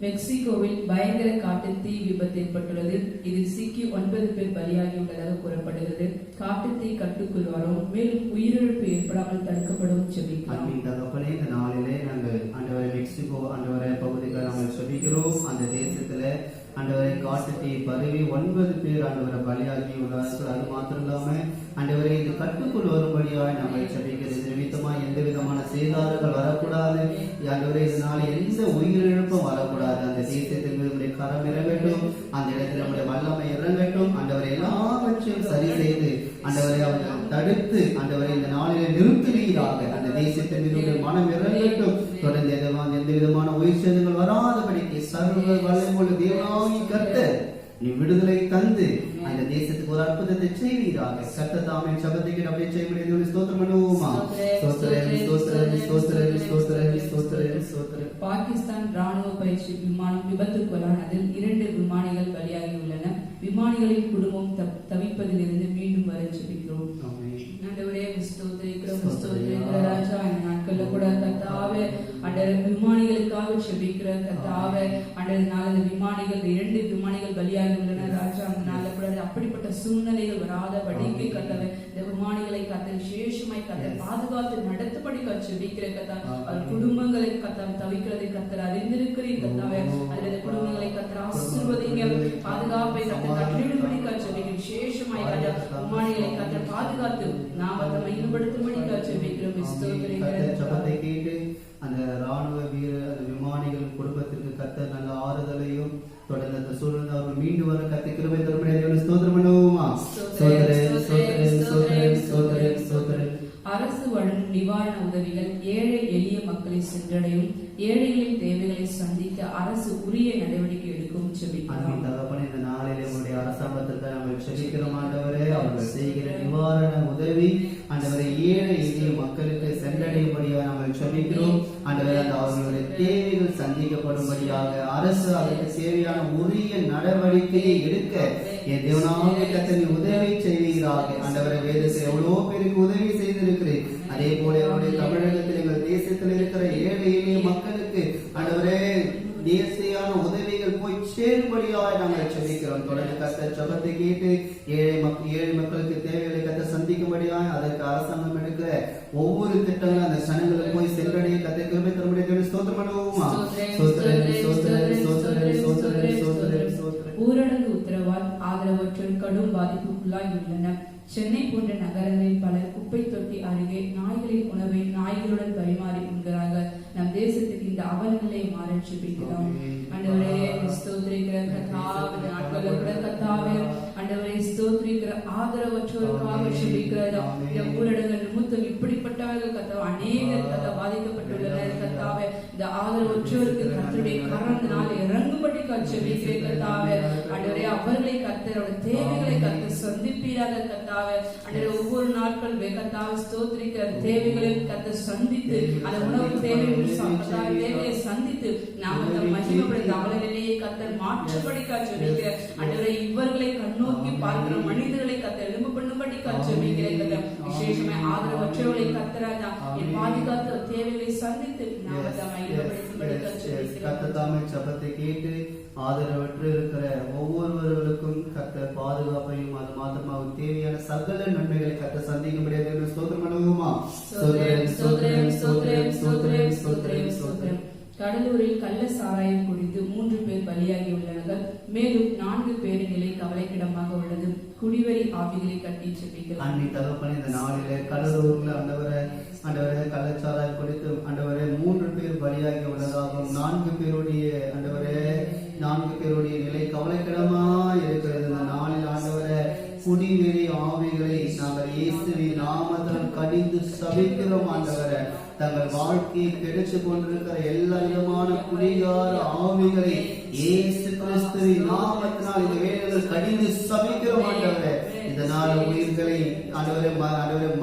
A: மெக்சிகோவில் பயங்கர காட்டு தீ விபத்து ஏற்பட்டுள்ளது. இதில் சிக்கி 9 பேர் பலியாகியுள்ளதாக கூறப்படுகிறது. காட்டு தீ கட்டுக்குள் வரும், மேலும் உயிரிழப்பு ஏற்படாமல் தடுக்கப்படும் ஜெபிக்கலாம்.
D: இந்த நாளிலே நாங்கள் ஆண்டவரை மெக்சிகோ ஆண்டவரை பகுதிகளை நாங்கள் ஜெபிக்கிறோம். அந்த தேசத்துல ஆண்டவரை காட்டு தீ பரவி 9 பேர் ஆண்டவரை பலியாகியுள்ளார்கள். அது மாத்திரம் இல்லாம ஆண்டவரை இது கட்டுக்குள் வரும்படியாய் நாங்கள் ஜெபிக்கிறது நிமித்தமா எந்த விதமான சேதாரங்கள் வரக்கூடாது. ஆண்டவரை இதனால எந்த உயிரிழப்பும் வரக்கூடாது. அந்த தேசத்தின் மீது கரம் இறங்கட்டும். அந்த இடத்தில் நம்முடைய வல்லமை இறங்கட்டும். ஆண்டவரை எல்லாவற்றையும் சரி செய்து ஆண்டவரை அவர்கள் தடுத்து ஆண்டவரை இந்த நாளிலே நிறுத்துவீராக. அந்த தேசத்தின் மீது மனம் இறங்கட்டும். தொடர்ந்து எந்த விதமான உயிர் சேதங்கள் வராதபடிக்கு சர்வ வல்லமையுள்ள தேவனாகிய கர்த்தர் நீ விடுதலை தந்து அந்த தேசத்துக்கு ஒரு அற்புதத்தை செய்வீராக. கர்த்தர் தாமே சபத்துக்கு அப்படியே செய்ய முடியாது. ஸ்தோத்திரம் பண்ணுவோமா. ஸ்தோத்திரம் ஸ்தோத்திரம் ஸ்தோத்திரம் ஸ்தோத்திரம் ஸ்தோத்திரம் ஸ்தோத்திரம்.
A: பாகிஸ்தான் ராணுவ பயிற்சி விமானம் விபத்துக்குள்ளானதில் 2 விமானிகள் பலியாகியுள்ளன. விமானிகளின் குடும்பம் தவிப்பதிலிருந்து மீண்டும் வர ஜெபிக்கிறோம். ஆண்டவரே ஸ்தோத்திரிக்கிறோம் ஸ்தோத்திரிக்கிற ராஜா. இந்த நாட்கள்ல கூட கர்த்தாவே ஆண்டவர் விமானிகளுக்காக ஜெபிக்கிற கர்த்தாவே ஆண்டவர்னால இந்த விமானிகள் 2 விமானிகள் பலியாகியுள்ளன ராஜா. அந்த நாள்ல கூட அப்படிப்பட்ட சூழ்நிலைகள் வராதபடிக்கு கர்த்தாவே இந்த விமானிகளை கர்த்தர் விசேஷமாய் கர்த்தர் பாதுகாத்து நடத்தும்படி ஜெபிக்கிற கர்த்தா. அவர் குடும்பங்களை கர்த்தர் தவிக்கிறதை கர்த்தர் அறிந்திருக்கிறீர் கர்த்தாவே. அந்த குடும்பங்களை கர்த்தர் ஆசீர்வதிங்க. பாதுகாப்பை கர்த்தர் கட்டளையிடும்படி ஜெபிக்கிறேன். விசேஷமாய் ராஜா விமானிகளை கர்த்தர் பாதுகாத்து நாமத்தை மகிமைப்படுத்தும்படி ஜெபிக்கிறோம். ஸ்தோத்திரிக்கிறேன்.
D: ஜெபத்தை கேட்டு அந்த ராணுவ வீரர் அந்த விமானிகள் குடும்பத்திற்கு கர்த்தர் நல்ல ஆறுதலையும் தொடர்ந்து அந்த சூழ்நிலை அவர்கள் மீண்டு வர கர்த்தர் கிருபை தரும்படி ஸ்தோத்திரம் பண்ணுவோமா. ஸ்தோத்திரம் ஸ்தோத்திரம் ஸ்தோத்திரம் ஸ்தோத்திரம் ஸ்தோத்திரம்.
A: அரசு வழங்கும் நிவாரண உதவிகள் ஏழை எளிய மக்களை சென்றடையும். ஏழைகளின் தேவைகளை சந்திக்க அரசு உரிய நடவடிக்கை எடுக்கும் ஜெபிக்கலாம்.
D: இந்த நாளிலே உங்களுடைய அரசாங்கத்திற்கு நாங்கள் ஜெபிக்கிறோம் ஆண்டவரே. அவர்கள் செய்கிற நிவாரண உதவி ஆண்டவரை ஏழை எளிய மக்களுக்கு சென்றடையும்படியாக நாங்கள் ஜெபிக்கிறோம் ஆண்டவரே. அந்த அவர்களுடைய தேவைகள் சந்திக்கப்படும்படியாக அரசு அதற்கு தேவையான உரிய நடவடிக்கையை எடுக்க என் தேவனாகிய கர்த்தர் உதவி செய்வீராக. ஆண்டவரை வேதத்தில் எவ்வளவோ பேருக்கு உதவி செய்திருக்கிறேன். அதே போல என்னுடைய தமிழகத்தில் எங்கள் தேசத்தில் இருக்கிற ஏழை எளிய மக்களுக்கு ஆண்டவரே தேசியான உதவிகள் போய் சேரும்படியாக நாங்கள் ஜெபிக்கிறோம். தொடர்ந்து கர்த்தர் ஜெபத்தை கேட்டு ஏழை மக்களுக்கு தேவைகளை கர்த்தர் சந்திக்கும்படியாக அதற்கு அரசாங்கம் எடுக்கிற ஒவ்வொரு திட்டங்களும் அந்த சனங்களுக்கு போய் சென்றடைய கர்த்தர் கிருபை தரும்படி ஸ்தோத்திரம் பண்ணுவோமா. ஸ்தோத்திரம் ஸ்தோத்திரம் ஸ்தோத்திரம் ஸ்தோத்திரம் ஸ்தோத்திரம் ஸ்தோத்திரம்.
A: ஊரடங்கு உத்தரவால் ஆதரவற்றோர் கடும் பாதிப்புக்குள்ளாய் உள்ளனர். சென்னை போன்ற நகரங்களில் பலர் குப்பை தொட்டி அருகே நாய்களின் உணவை நாய்களுடன் பரிமாறி உண்கிறார்கள். நம் தேசத்துக்கு இந்த அவலநிலை மாற ஜெபிக்கிறோம். ஆண்டவரே ஸ்தோத்திரிக்கிற கர்த்தாவே நாட்கள்ல கூட கர்த்தாவே ஆண்டவரே ஸ்தோத்திரிக்கிற ஆதரவற்றோருக்காக ஜெபிக்கிறோம். இந்த ஊரடங்கு நிமித்தம் இப்படிப்பட்டவர்கள் கர்த்தாவே அநேகர் கர்த்தா பாதிக்கப்பட்டுள்ளனர் கர்த்தாவே. இந்த ஆதரவற்றோருக்கு கர்த்தருடைய கரத்தினால் இறங்கும்படி ஜெபிக்கிறேன் கர்த்தாவே. ஆண்டவரே அவர்களை கர்த்தரோட தேவைகளை கர்த்தர் சந்திப்பீராக கர்த்தாவே. ஆண்டவரே ஒவ்வொரு நாட்கள் கர்த்தாவே ஸ்தோத்திரிக்கிற தேவைகளை கர்த்தர் சந்தித்து அந்த உணவு தேவையை சந்தித்து நாமத்தை மகிமைப்படுத்த அவர்களிலேயே கர்த்தர் மாற்றப்படிக்கா ஜெபிக்கிற ஆண்டவரே இவர்களை கண்ணோக்கி பார்க்கிற மனிதர்களை கர்த்தர் எழும்ப பண்ணும்படி ஜெபிக்கிறேன். விசேஷமாய் ஆதரவற்றவர்களை கர்த்தராஜா என் பாதுகாத்த தேவைகளை சந்தித்து
D: கர்த்ததாமே ஜெபத்தை கேட்டு ஆதரவற்று இருக்கிற ஒவ்வொருவர்களுக்கும் கர்த்தர் பாதுகாப்பையும் அது மாத்திரமாக தேவையான சகல நன்மைகளை கர்த்தர் சந்திக்க முடியாது. ஸ்தோத்திரம் பண்ணுவோமா? ஸ்தோத்திரம் ஸ்தோத்திரம் ஸ்தோத்திரம் ஸ்தோத்திரம் ஸ்தோத்திரம் ஸ்தோத்திரம்.
A: கடலூரில் கள்ள சாராயம் குடித்து 3 பேர் பலியாகி உள்ளனர். மேலும் 4 பேரின் நிலை கவலைக்கிடமாக உள்ளது. குடிவெறி ஆவிகளை கட்டி ஜெபிக்கிறோம்.
D: அன்னை தகப்பனே, இந்த நாளிலே கடலூர்ல ஆண்டவரே கள்ளச்சாராயம் குடித்து ஆண்டவரே 3 பேர் பலியாகி உள்ளதாகவும் 4 பேருடைய நிலை கவலைக்கிடமா இருக்கிறது. இந்த நாளில் ஆண்டவரே குடிவெறி ஆவிகளை நாங்கள் இயேசுவின் நாமத்தில் கடிந்து சபிக்கிறோம். ஆண்டவரே தங்கள் வாழ்க்கையை கெடுத்து கொண்டிருக்கிற எல்லா விதமான குடிகார ஆவிகளை இயேசு கிறிஸ்துவின் நாமத்தினால் இந்த வேலைகள் கடிந்து சபிக்கிறோம். ஆண்டவரே இதனால் உயிர்களை ஆண்டவரே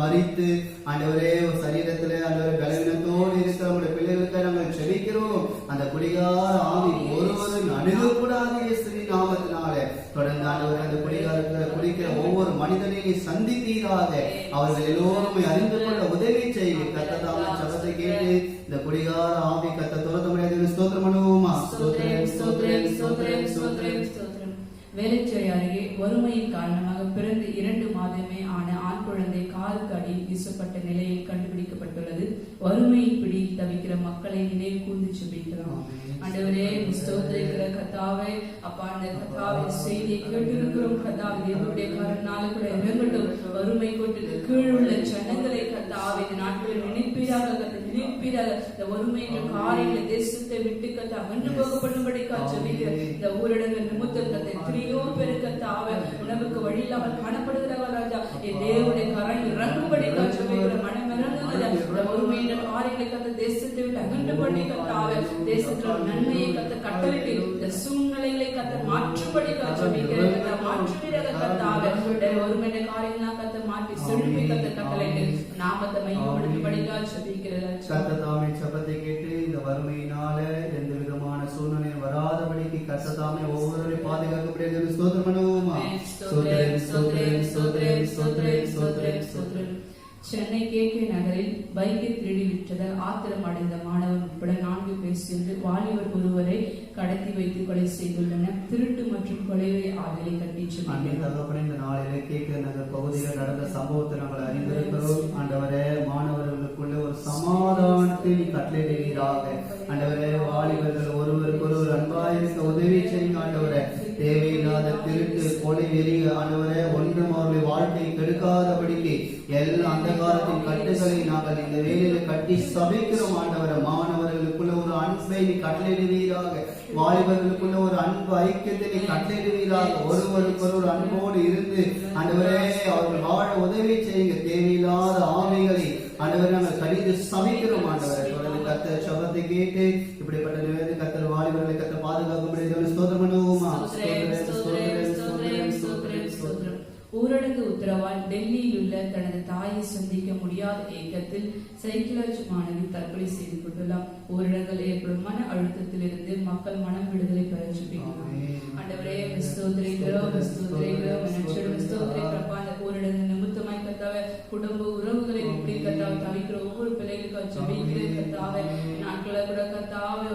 D: மறித்து ஆண்டவரே சரீரத்திலே ஆண்டவரே பலவீனத்தோடு இருக்கிற நம்முடைய பிள்ளைகளுக்கு நாங்கள் செபிக்கிறோம். அந்த குடிகார ஆவி ஒருவரும் அணுகக்கூடாது இயேசுவின் நாமத்தினாலே. தொடர்ந்து ஆண்டவரே அந்த குடிக்கிற ஒவ்வொரு மனிதனையும் சந்திப்பீராக. அவர்கள் எல்லோருமே அறிந்து கொள்ள உதவி செய்து கர்த்ததாமே ஜெபத்தை கேட்டு இந்த குடிகார ஆவி கர்த்தர் துரத்த முடியாது. ஸ்தோத்திரம் பண்ணுவோமா? ஸ்தோத்திரம் ஸ்தோத்திரம் ஸ்தோத்திரம் ஸ்தோத்திரம் ஸ்தோத்திரம்.
A: வேலைச்சேரி அருகே வறுமையின் காரணமாக பிறந்து 2 மாதமே ஆன ஆண் குழந்தை காலுக்கு அடியில் வீசப்பட்ட நிலையில் கண்டுபிடிக்கப்பட்டுள்ளது. வறுமையின் பிடியில் தவிக்கிற மக்களை நினைவு கூர்ந்து ஜெபிக்கிறோம். ஆண்டவரே ஸ்தோத்திரிக்கிற கர்த்தாவே, அப்பா அந்த கர்த்தாவே செய்தியை கேட்டிருக்கிறோம். கர்த்தாவே தேவனுடைய கருணையால கூட இறங்கட்டும். வறுமை கொண்டு கீழுள்ள ஜனங்களை கர்த்தாவே இந்த நாட்களில் நினைப்பீராக இந்த வறுமை காரியங்களை தேசத்தை விட்டு கர்த்தா அகன்று போகப்படும்படி ஜெபிக்கிறேன். இந்த ஊரடங்கு நிமித்தம் எத்தனையோ பேரு கர்த்தாவே உணவுக்கு வழி இல்லாமல் காணப்படுகிறவர் ராஜா என் தேவனுடைய கரம் இறங்கும்படி ஜெபிக்கிற மனம் இறங்குகிற இந்த வறுமை என்ற காரியங்களை கர்த்தா தேசத்தை விட்டு அகன்றுபடி கர்த்தாவே தேசத்துல நன்மையை கர்த்தா கட்டளையிட்டு இந்த சூழ்நிலைகளை கர்த்தா மாற்றும்படி ஜெபிக்கிறேன். மாற்றுவீராக கர்த்தாவே வறுமை என்ற காரியங்களாம் கர்த்தா மாற்றி செழுமை கர்த்தா கட்டளையிட்டு நாமத்தை மையப்படுத்தும்படி ஜெபிக்கிறேன்.
D: கர்த்ததாமே ஜெபத்தை கேட்டு இந்த வறுமையினால எந்த விதமான சூழ்நிலை வராதபடிக்கு கர்த்ததாமே ஒவ்வொருவரையும் பாதுகாக்க முடியாது. ஸ்தோத்திரம் பண்ணுவோமா? ஸ்தோத்திரம் ஸ்தோத்திரம் ஸ்தோத்திரம் ஸ்தோத்திரம் ஸ்தோத்திரம் ஸ்தோத்திரம்.
A: சென்னை KK நகரில் பைக்கை திருடி விற்றதால் ஆத்திரம் அடைந்த மாணவன் உட்பட 4 பேர் சேர்ந்து வாலிபர் ஒருவரை கடத்தி வைத்து கொலை செய்துள்ளனர். திருட்டு மற்றும் கொலைவெறி ஆவிகளை கட்டி
D: தகப்பனே, இந்த நாளிலே KK நகர் பகுதியில் நடந்த சம்பவத்தை நாங்கள் அறிந்திருக்கிறோம். ஆண்டவரே மாணவர்களுக்குள்ள ஒரு சமாதானத்தை கட்டளையிடுவீராக. ஆண்டவரே வாலிபர்கள் ஒருவருக்கொருவர் அன்பாயிருக்க உதவி செய்யுங்க. ஆண்டவரே தேவையில்லாத திருட்டு கொலை வெறி ஆண்டவரே ஒன்றும் அவருடைய வாழ்க்கையை கெடுக்காதபடிக்கு எல்லா அந்தகாரத்தின் கட்டுகளை நாங்கள் இந்த வேலையில கட்டி சபிக்கிறோம். ஆண்டவரை மாணவர்களுக்குள்ள ஒரு அன்பை நீ கட்டளையிடுவீராக. வாலிபர்களுக்குள்ள ஒரு அன்பு ஐக்கியத்தை நீ கட்டளையிடுவீராக. ஒருவருக்கொரு அன்போடு இருந்து ஆண்டவரே அவர்கள் வாழ உதவி செய்யுங்க. தேவையில்லாத ஆவிகளை ஆண்டவரை நாங்கள் கடிந்து சபிக்கிறோம். ஆண்டவரை தொடர்ந்து கர்த்தர் சபத்தை கேட்டு இப்படிப்பட்ட நிலையில் கர்த்தர் வாலிபர்களை கர்த்தர் பாதுகாக்க முடியாது. ஸ்தோத்திரம் பண்ணுவோமா?
A: ஊரடங்கு உத்தரவால் டெல்லியில் உள்ள தனது தாயை சந்திக்க முடியாத ஏக்கத்தில் சைக்கிளாஜ் மாணவி தற்கொலை செய்து கொண்டுள்ளார். ஊரடங்கில் ஏற்படும் மன அழுத்தத்திலிருந்து மக்கள் மனம் விடுதலை பெற ஜெபிக்கிறோம். ஆண்டவரே ஸ்தோத்திரிக்கிறோம் ஸ்தோத்திரிக்கிறோம் ஸ்தோத்திரிக்கிறப்பா. அந்த ஊரடங்கு நிமித்தமாய் கர்த்தாவே குடும்ப உறவுகளை இப்படி கர்த்தாவை தவிக்கிற ஒவ்வொரு பிள்ளைகளுக்கு ஜெபிக்கிறேன். கர்த்தாவே நாட்களை கூட கர்த்தாவே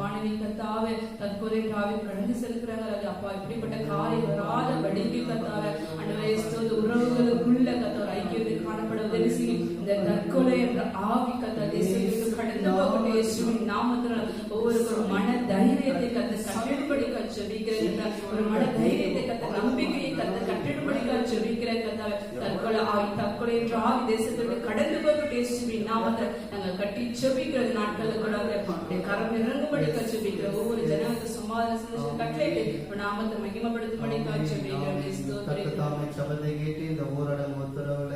A: மாணவி கர்த்தாவே தற்கொலை கடந்து செலுத்துறாங்க. அப்பா இப்படிப்பட்ட காரியம் வராத வடிக்கை கர்த்தாவே ஆண்டவரே உறவுகளுக்குள்ள கர்த்தர் ஐக்கியத்தை காணப்பட உதவி செய்யும். இந்த தற்கொலை என்ற ஆவி கர்த்தர் தேசத்திற்கு கடந்து போகக்கூடிய இயேசுவின் நாமத்தினால் ஒவ்வொருவரும் மன தைரியத்தை கர்த்தர் கட்டிடும்படி ஜெபிக்கிறேன். ஒரு மன தைரியத்தை கர்த்தர் நம்பிக்கையை கர்த்தர் கட்டிடும்படி ஜெபிக்கிறேன். கர்த்தாவே தற்கொலை என்ற ஆவி தேசத்திற்கு கடந்து போகக்கூடிய இயேசுவின் நாமத்தை நாங்கள் கட்டி ஜெபிக்கிறது. நாட்களுக்கு கூட கரம் இறங்கும்படி ஜெபிக்கிற ஒவ்வொரு ஜனங்களுக்கு சமாதான கட்டளையிட்டு நாமத்தை மகிமைப்படுத்தும்படி ஜெபிக்கிறேன்.
D: சபத்தை கேட்டு இந்த ஊரடங்கு உத்தரவுல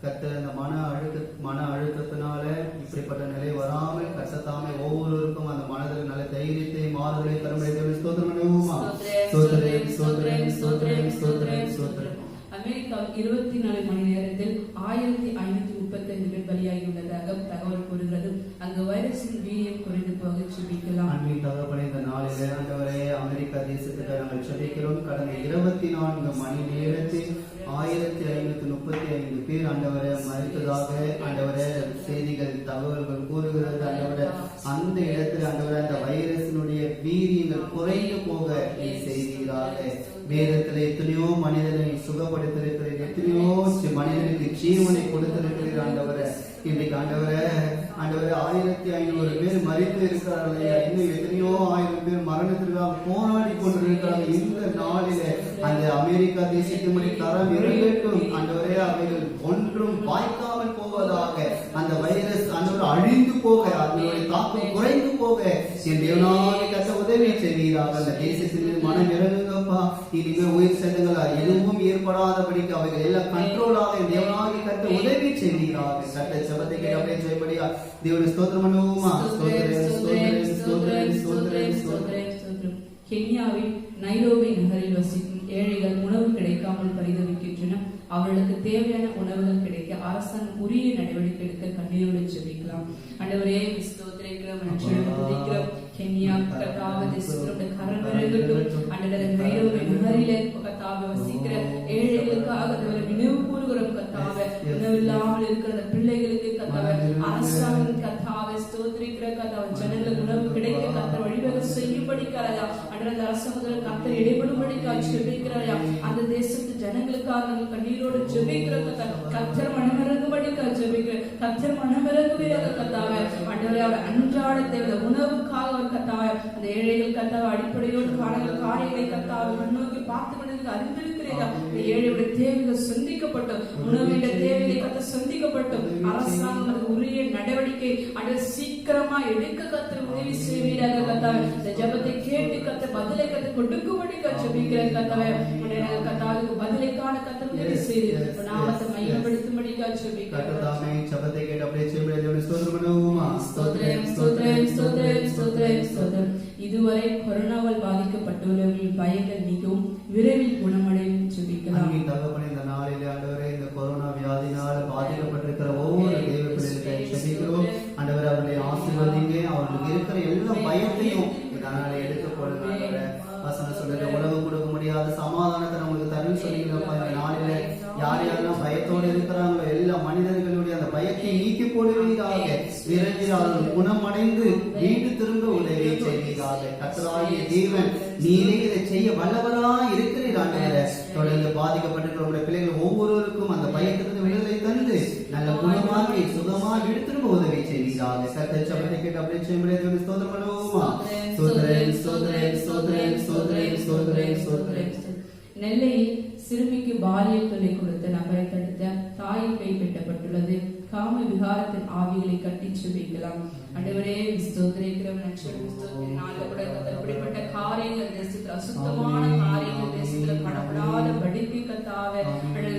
D: கர்த்தர் இந்த மன அழுத்தத்தினால இப்படிப்பட்ட நிலை வராமல் கர்த்தத்தாமே ஒவ்வொருவருக்கும் அந்த மனதில் நல்ல தைரியத்தை மாறுதலை தரும்படி ஸ்தோத்திரம் பண்ணுவோமா? ஸ்தோத்திரம் ஸ்தோத்திரம் ஸ்தோத்திரம் ஸ்தோத்திரம் ஸ்தோத்திரம்.
A: அமெரிக்காவில் 24 மணி நேரத்தில் 1530 35 பேர் பலியாகியுள்ளதாக தகவல் கூறுகிறது. அங்கு வைரஸின் வீரியம் குறைந்து போக ஜெபிக்கலாம்.
D: அன்பின் தகப்பனே, இந்த நாளிலே ஆண்டவரே அமெரிக்கா தேசத்துக்கு நாங்கள் ஜெபிக்கிறோம். கடந்த 24 மணி நேரத்தில் 1535 பேர் ஆண்டவரை மறித்ததாக ஆண்டவரே செய்திகள் தகவல்கள் கூறுகிறது. ஆண்டவரே அந்த இடத்துல ஆண்டவரே அந்த வைரஸினுடைய வீரியங்கள் குறைந்து போக செய்கிறாக. வேதத்தில் எத்தனையோ மனிதனை சுகப்படுத்திருக்கிறீர், எத்தனையோ மனிதனுக்கு ஜீவனை கொடுத்திருக்கிறீர் ஆண்டவரே. இன்றைக்கு ஆண்டவரே 1500 பேர் மறித்து இருக்கிறார்கள். இன்னும் எத்தனையோ 1000 பேர் மரணத்திற்காக போராடி கொண்டிருக்கிறார்கள். இந்த நாளிலே அந்த அமெரிக்கா தேசத்தினுடைய கரம் இறங்கட்டும் ஆண்டவரே. அவைகள் ஒன்றும் வாய்க்காமல் போவதாக, அந்த வைரஸ் ஆண்டவர் அழிந்து போக, அதனுடைய தாக்கம் குறைந்து போக என் தேவனாகிய கர்த்தர் உதவி செய்வீராக. அந்த தேசத்தின் மனம் இறங்குங்கப்பா. இனிமே உயிர் சேதங்களா எதுவும் ஏற்படாதபடிக்கு அவைகள் எல்லாம் கண்ட்ரோலாக என் தேவனாகிய கர்த்தர் உதவி செய்வீராக. கர்த்தர் ஜெபத்தை கேட்டு அப்படியே செய்யபடியா தேவனுடைய ஸ்தோத்திரம் பண்ணுவோமா?
A: கென்யாவின் நைரோபி நகரில் வசிக்கும் ஏழைகள் உணவு கிடைக்காமல் பரிதவிக்கின்றனர். அவர்களுக்கு தேவையான உணவுகள் கிடைக்க அரசாங்கம் உரிய நடவடிக்கை எடுக்க கண்ணீரோடு ஜெபிக்கலாம். ஆண்டவரே ஸ்தோத்திரிக்கிறோம், துதிக்கிறோம். கென்யா கர்த்தாவே தேசத்தினுடைய கரம் இறங்கட்டும். ஆண்டவரே நைரோபி நகரிலே கர்த்தாவே வசிக்கிற ஏழைகளுக்காக நினைவு கூறுகிறோம். கர்த்தாவே உணவில்லாமல் இருக்கிற பிள்ளைகளுக்கு கர்த்தாவே அரசாங்கம் கர்த்தாவே ஸ்தோத்திரிக்கிற கர்த்தாவே ஜனங்களுக்கு உணவு கிடைக்க கர்த்தர் வழிவகை செய்யும்படிக்காரா. ஆண்டவரே அரசாங்கத்தில் கர்த்தர் இடைபடும்படிக்காக ஜெபிக்கிறாயா. அந்த தேசத்து ஜனங்களுக்காக நாங்கள் கண்ணீரோடு ஜெபிக்கிறோம். கர்த்தர் மனமிறங்கும்படிக்காக ஜெபிக்கிறோம். கர்த்தர் மனமிறங்குவீராக கர்த்தாவே. ஆண்டவரே அவர் அன்றாட தேவை உணவுக்காக கர்த்தாவே அந்த ஏழைகள் கர்த்தாவே அடிப்படையோடு காரியங்களை கர்த்தாவே முன்னோக்கி பார்த்து கொண்டு அறிந்திருக்கிறீர்கள். இந்த ஏழையுடைய தேவைகள் சந்திக்கப்பட்டோம், உணவுடைய தேவைகளை கர்த்தர் சந்திக்கப்பட்டோம். அரசாங்கம் உரிய நடவடிக்கை அதை சீக்கிரமா எடுக்க கர்த்தர் உதவி செய்வீராக கர்த்தாவே. இந்த ஜெபத்தை கேட்டு கர்த்தர் பதிலை கர்த்தர் கொடுக்கும்படி ஜெபிக்கிறேன் கர்த்தாவே. கர்த்தாவுக்கு பதிலை காண கர்த்தர் உதவி செய்து நாமத்தை மையப்படுத்தும்படிக்காக ஜெபிக்கிறேன்.
D: கர்த்தாவே ஜெபத்தை கேட்டு அப்படியே செய்யும்படி ஸ்தோத்திரம் பண்ணுவோமா?
A: ஸ்தோத்திரம் ஸ்தோத்திரம் ஸ்தோத்திரம் ஸ்தோத்திரம் ஸ்தோத்திரம். இதுவரை கொரோனாவால் பாதிக்கப்பட்டுள்ளவர்களின் பயங்கள் நீங்கவும் விரைவில் குணமடையும் ஜெபிக்கலாம்.
D: தகப்பனே, இந்த நாளிலே ஆண்டவரே இந்த கொரோனா வியாதினால் பாதிக்கப்பட்டிருக்கிற ஒவ்வொரு தேவ பிள்ளைகளை ஜெபிக்கிறோம். ஆண்டவரே அவர்களை ஆசீர்வதிங்க. அவர்களுக்கு இருக்கிற எல்லா பயத்தையும் இதனால எடுத்து போடுங்க. ஆண்டவரே வசனம் சொல்லுங்க, உணவு கொடுக்க முடியாத சமாதானத்தை நம்மளுக்கு தருன்னு சொல்லிக்கிறப்ப இந்த நாளில யார் யாரெல்லாம் பயத்தோடு இருக்கிறாங்களோ எல்லா மனிதர்களுடைய அந்த பயத்தை நீக்கி போடுவீராக. விரைவில் அவர்கள் குணமடைந்து வீட்டு திரும்ப உதவி செய்வீராக. கர்த்தராகிய தேவன் நீரே இதை செய்ய வல்லவரா இருக்கிறீராக. தொடர்ந்து பாதிக்கப்பட்டிருக்கிற பிள்ளைகள் ஒவ்வொருவருக்கும் அந்த பயத்திலிருந்து விடுதலை தந்து நல்ல குணமாகி சுகமாக வீடு திரும்ப உதவி செய்வீராக. கர்த்தர் ஜெபத்தை கேட்டு அப்படியே செய்யும்படி ஸ்தோத்திரம் பண்ணுவோமா? ஸ்தோத்திரம் ஸ்தோத்திரம் ஸ்தோத்திரம் ஸ்தோத்திரம் ஸ்தோத்திரம் ஸ்தோத்திரம்.
A: நெல்லையில் சிறுமிக்கு பாலியல் தொல்லை கொடுத்த நபரை தடுத்த தாயின் கை வெட்டப்பட்டுள்ளது. காம விகாரத்தின் ஆவிகளை கட்டி செபிக்கலாம். ஆண்டவரே ஸ்தோத்திரிக்கிறோம். அப்படிப்பட்ட காரியங்கள் தேசத்தில் அசுத்தமான காரியங்கள் தேசத்தில் காணப்படாத படிப்பு கத்தாவே.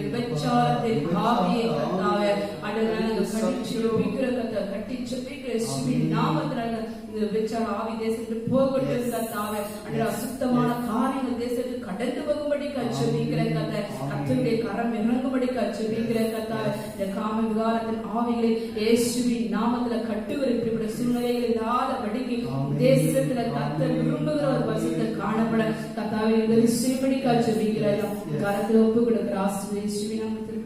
A: விபச்சாரத்தின் ஆவியை கத்தாவே கட்டி செபிக்கிற நாமத்தினால விபச்சார ஆவி தேசத்தில் போகட்டும் கத்தாவே. அசுத்தமான காரியங்கள் தேசத்தில் கடந்து போகும்படி கச்சபிக்கிற கத்த கத்தருடைய கரம் இறங்கும்படி கச்சபிக்கிற கத்தாவே. இந்த காம விகாரத்தின் ஆவிகளை இயேசுவின் நாமத்துல கட்டுகிற இப்படிப்பட்ட சூழ்நிலைகள் இல்லாத படிக்கு தேசத்துல கத்தர் விரும்புகிற ஒரு பரிசுத்த காணப்பட கத்தாவை செய்யும்படி கச்சபிக்கிறார். கரத்துல ஒப்பு கொடுக்கிற ஆசிரியர் இயேசுவின் நாமத்தில்.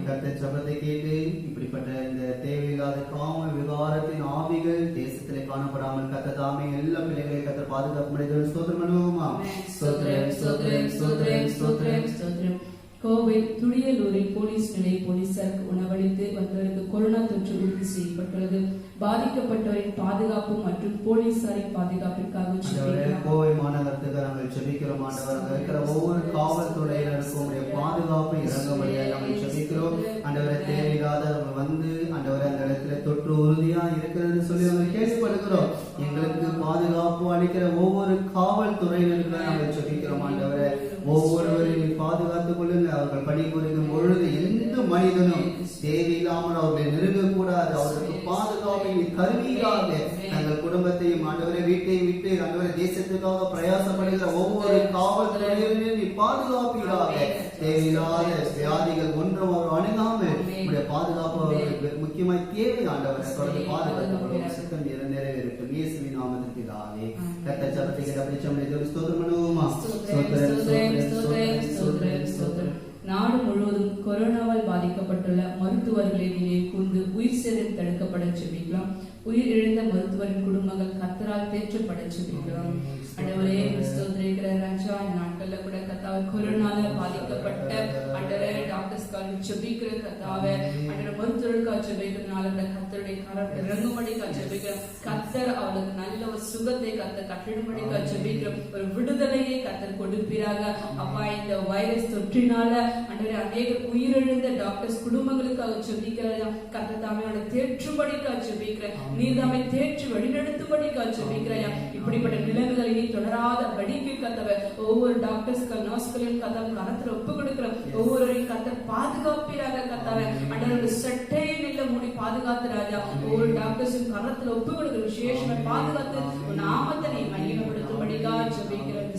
D: கர்த்தர் ஜெபத்தை கேட்டு இப்படிப்பட்ட இந்த தேவையில்லாத காம விகாரத்தின் ஆவிகள் தேசத்திலே காணப்படாமல் கர்த்தர் தாமே எல்லா பிள்ளைகளையும் கர்த்தர் பாதுகாப்பு முடியாது. ஸ்தோத்திரம் பண்ணுவோமா? ஸ்தோத்திரம் ஸ்தோத்திரம் ஸ்தோத்திரம் ஸ்தோத்திரம் ஸ்தோத்திரம்.
A: கோவை துடியலூரில் போலீஸ் நிலைய போலீசாருக்கு உணவளித்து வந்தவருக்கு கொரோனா தொற்று உறுதி செய்யப்பட்டுள்ளது. பாதிக்கப்பட்டவரின் பாதுகாப்பு மற்றும் போலீசாரின் பாதுகாப்பிற்காக
D: கோவை மாநகரத்துக்கு நாங்கள் ஜெபிக்கிறோம். ஆண்டவர் இருக்கிற ஒவ்வொரு காவல்துறையினருக்கும் பாதுகாப்பு இறங்கும்படியாக நாங்கள் ஜெபிக்கிறோம். ஆண்டவரை தேவையில்லாதவர்கள் வந்து ஆண்டவரை அந்த இடத்துல தொற்று உறுதியா இருக்கிறது சொல்லி நாங்கள் கேள்விப்படுகிறோம். எங்களுக்கு பாதுகாப்பு அளிக்கிற ஒவ்வொரு காவல்துறையினருக்கு நாங்கள் ஜெபிக்கிறோம். ஆண்டவரை ஒவ்வொருவரையும் பாதுகாத்துக் கொள்ளுங்க. அவர்கள் பணிபுரியும் பொழுது எந்த மனிதனும் தேவையில்லாமல் அவர்களை நெருங்கக்கூடாது. அவர்களுக்கு பாதுகாப்பை கருவியாக தங்கள் குடும்பத்தையும் ஆண்டவரை வீட்டை விட்டு ஆண்டவரை தேசத்துக்காக பிரயாசப்படுகிற ஒவ்வொரு காவல்துறையினரையும் பாதுகாப்பீராக. தேவையில்லாத வியாதிகள் ஒன்றும் அவர் அணுகாமல் உங்களுடைய பாதுகாப்பு அவர்களுக்கு முக்கியமாய் தேவை ஆண்டவரை தொடர்ந்து பாதுகாத்து சித்தம் நிறைவேறட்டும் இயேசுவின் நாமத்தில் பிதாவே. கர்த்தர் ஜெபத்தை கேட்டு அப்படி நம்முடைய ஸ்தோத்திரம் பண்ணுவோமா?
A: நாடு முழுவதும் கொரோனாவால் பாதிக்கப்பட்டுள்ள மருத்துவர்களை நினைவு கூர்ந்து உயிர் சேதம் தடுக்கப்பட செபிக்கலாம். உயிர் இழந்த மருத்துவரின் குடும்பங்கள் கர்த்தரால் தேற்றப்பட செபிக்கலாம். ஆண்டவரே ஸ்தோத்திரிக்கிற ராஜா, இந்த நாட்கள்ல கூட கர்த்தாவே கொரோனால பாதிக்கப்பட்ட ஆண்டவரே டாக்டர்ஸ்காக செபிக்கிற கர்த்தாவே, ஆண்டவரே மருத்துவர்களுக்காக செபிக்கிறதுனால கூட கர்த்தருடைய கரம் இறங்கும்படிக்காக செபிக்கிறோம். கர்த்தர் அவளுக்கு நல்ல ஒரு சுகத்தை கர்த்தர் கட்டிடும்படிக்காக செபிக்கிறோம். ஒரு விடுதலையை கர்த்தர் கொடுப்பீராக. அப்பா, இந்த வைரஸ் தொற்றினால ஆண்டவரே அநேக உயிரிழந்த டாக்டர்ஸ் குடும்பங்களுக்காக செபிக்கிறதா கர்த்தர் தாமே தேற்றும்படிக்காக செபிக்கிறேன். நீர் தாமே தேற்றி வழிநடத்தும்படிக்காக செபிக்கிறேன். இப்படிப்பட்ட நிலைமைகளை நீ தொடராத படிக்க கர்த்தவே ஒவ்வொரு டாக்டர்ஸ்கள் நர்ஸ்களையும் கர்த்தர் கரத்துல ஒப்பு கொடுக்கிறோம். ஒவ்வொருவரையும் கர்த்தர் பாதுகாப்பீராக கர்த்தாவே. ஆண்டவரே சட்டையை நல்ல மூடி பாதுகாத்து ராஜா. ஒவ்வொரு டாக்டர்ஸும் கரத்துல ஒப்பு கொடுக்கிற விசேஷமா பாதுகாத்து நாமத்தை நீ மகிமைப்படுத்தும்படிக்காக செபிக்கிறேன்.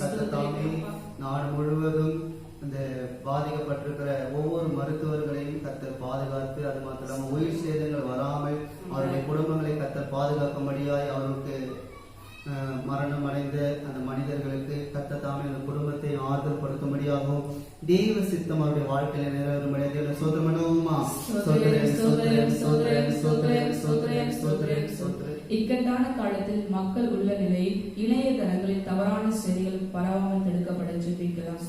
D: நாடு முழுவதும் இந்த பாதிக்கப்பட்டிருக்கிற ஒவ்வொரு மருத்துவர்களையும் கர்த்தர் பாதுகாத்து, அது மாத்திரம் உயிர் சேதங்கள் வராமல் அவருடைய குடும்பங்களை கர்த்தர் பாதுகாக்கும்படியாய் அவருக்கு மரணம் அடைந்த அந்த மனிதர்களுக்கு கர்த்தர் தாமே அந்த குடும்பத்தை ஆறுதல் படுத்தும்படியாகவும் தெய்வ சித்தம் அவருடைய வாழ்க்கையில நிறைவேறும்படியாக சோதரம் பண்ணுவோமா?
A: இக்கட்டான காலத்தில் மக்கள் உள்ள நிலையில் இணையதளங்களில் தவறான செய்திகள் பரவாமல் தடுக்கப்பட ஜெபிக்கலாம்.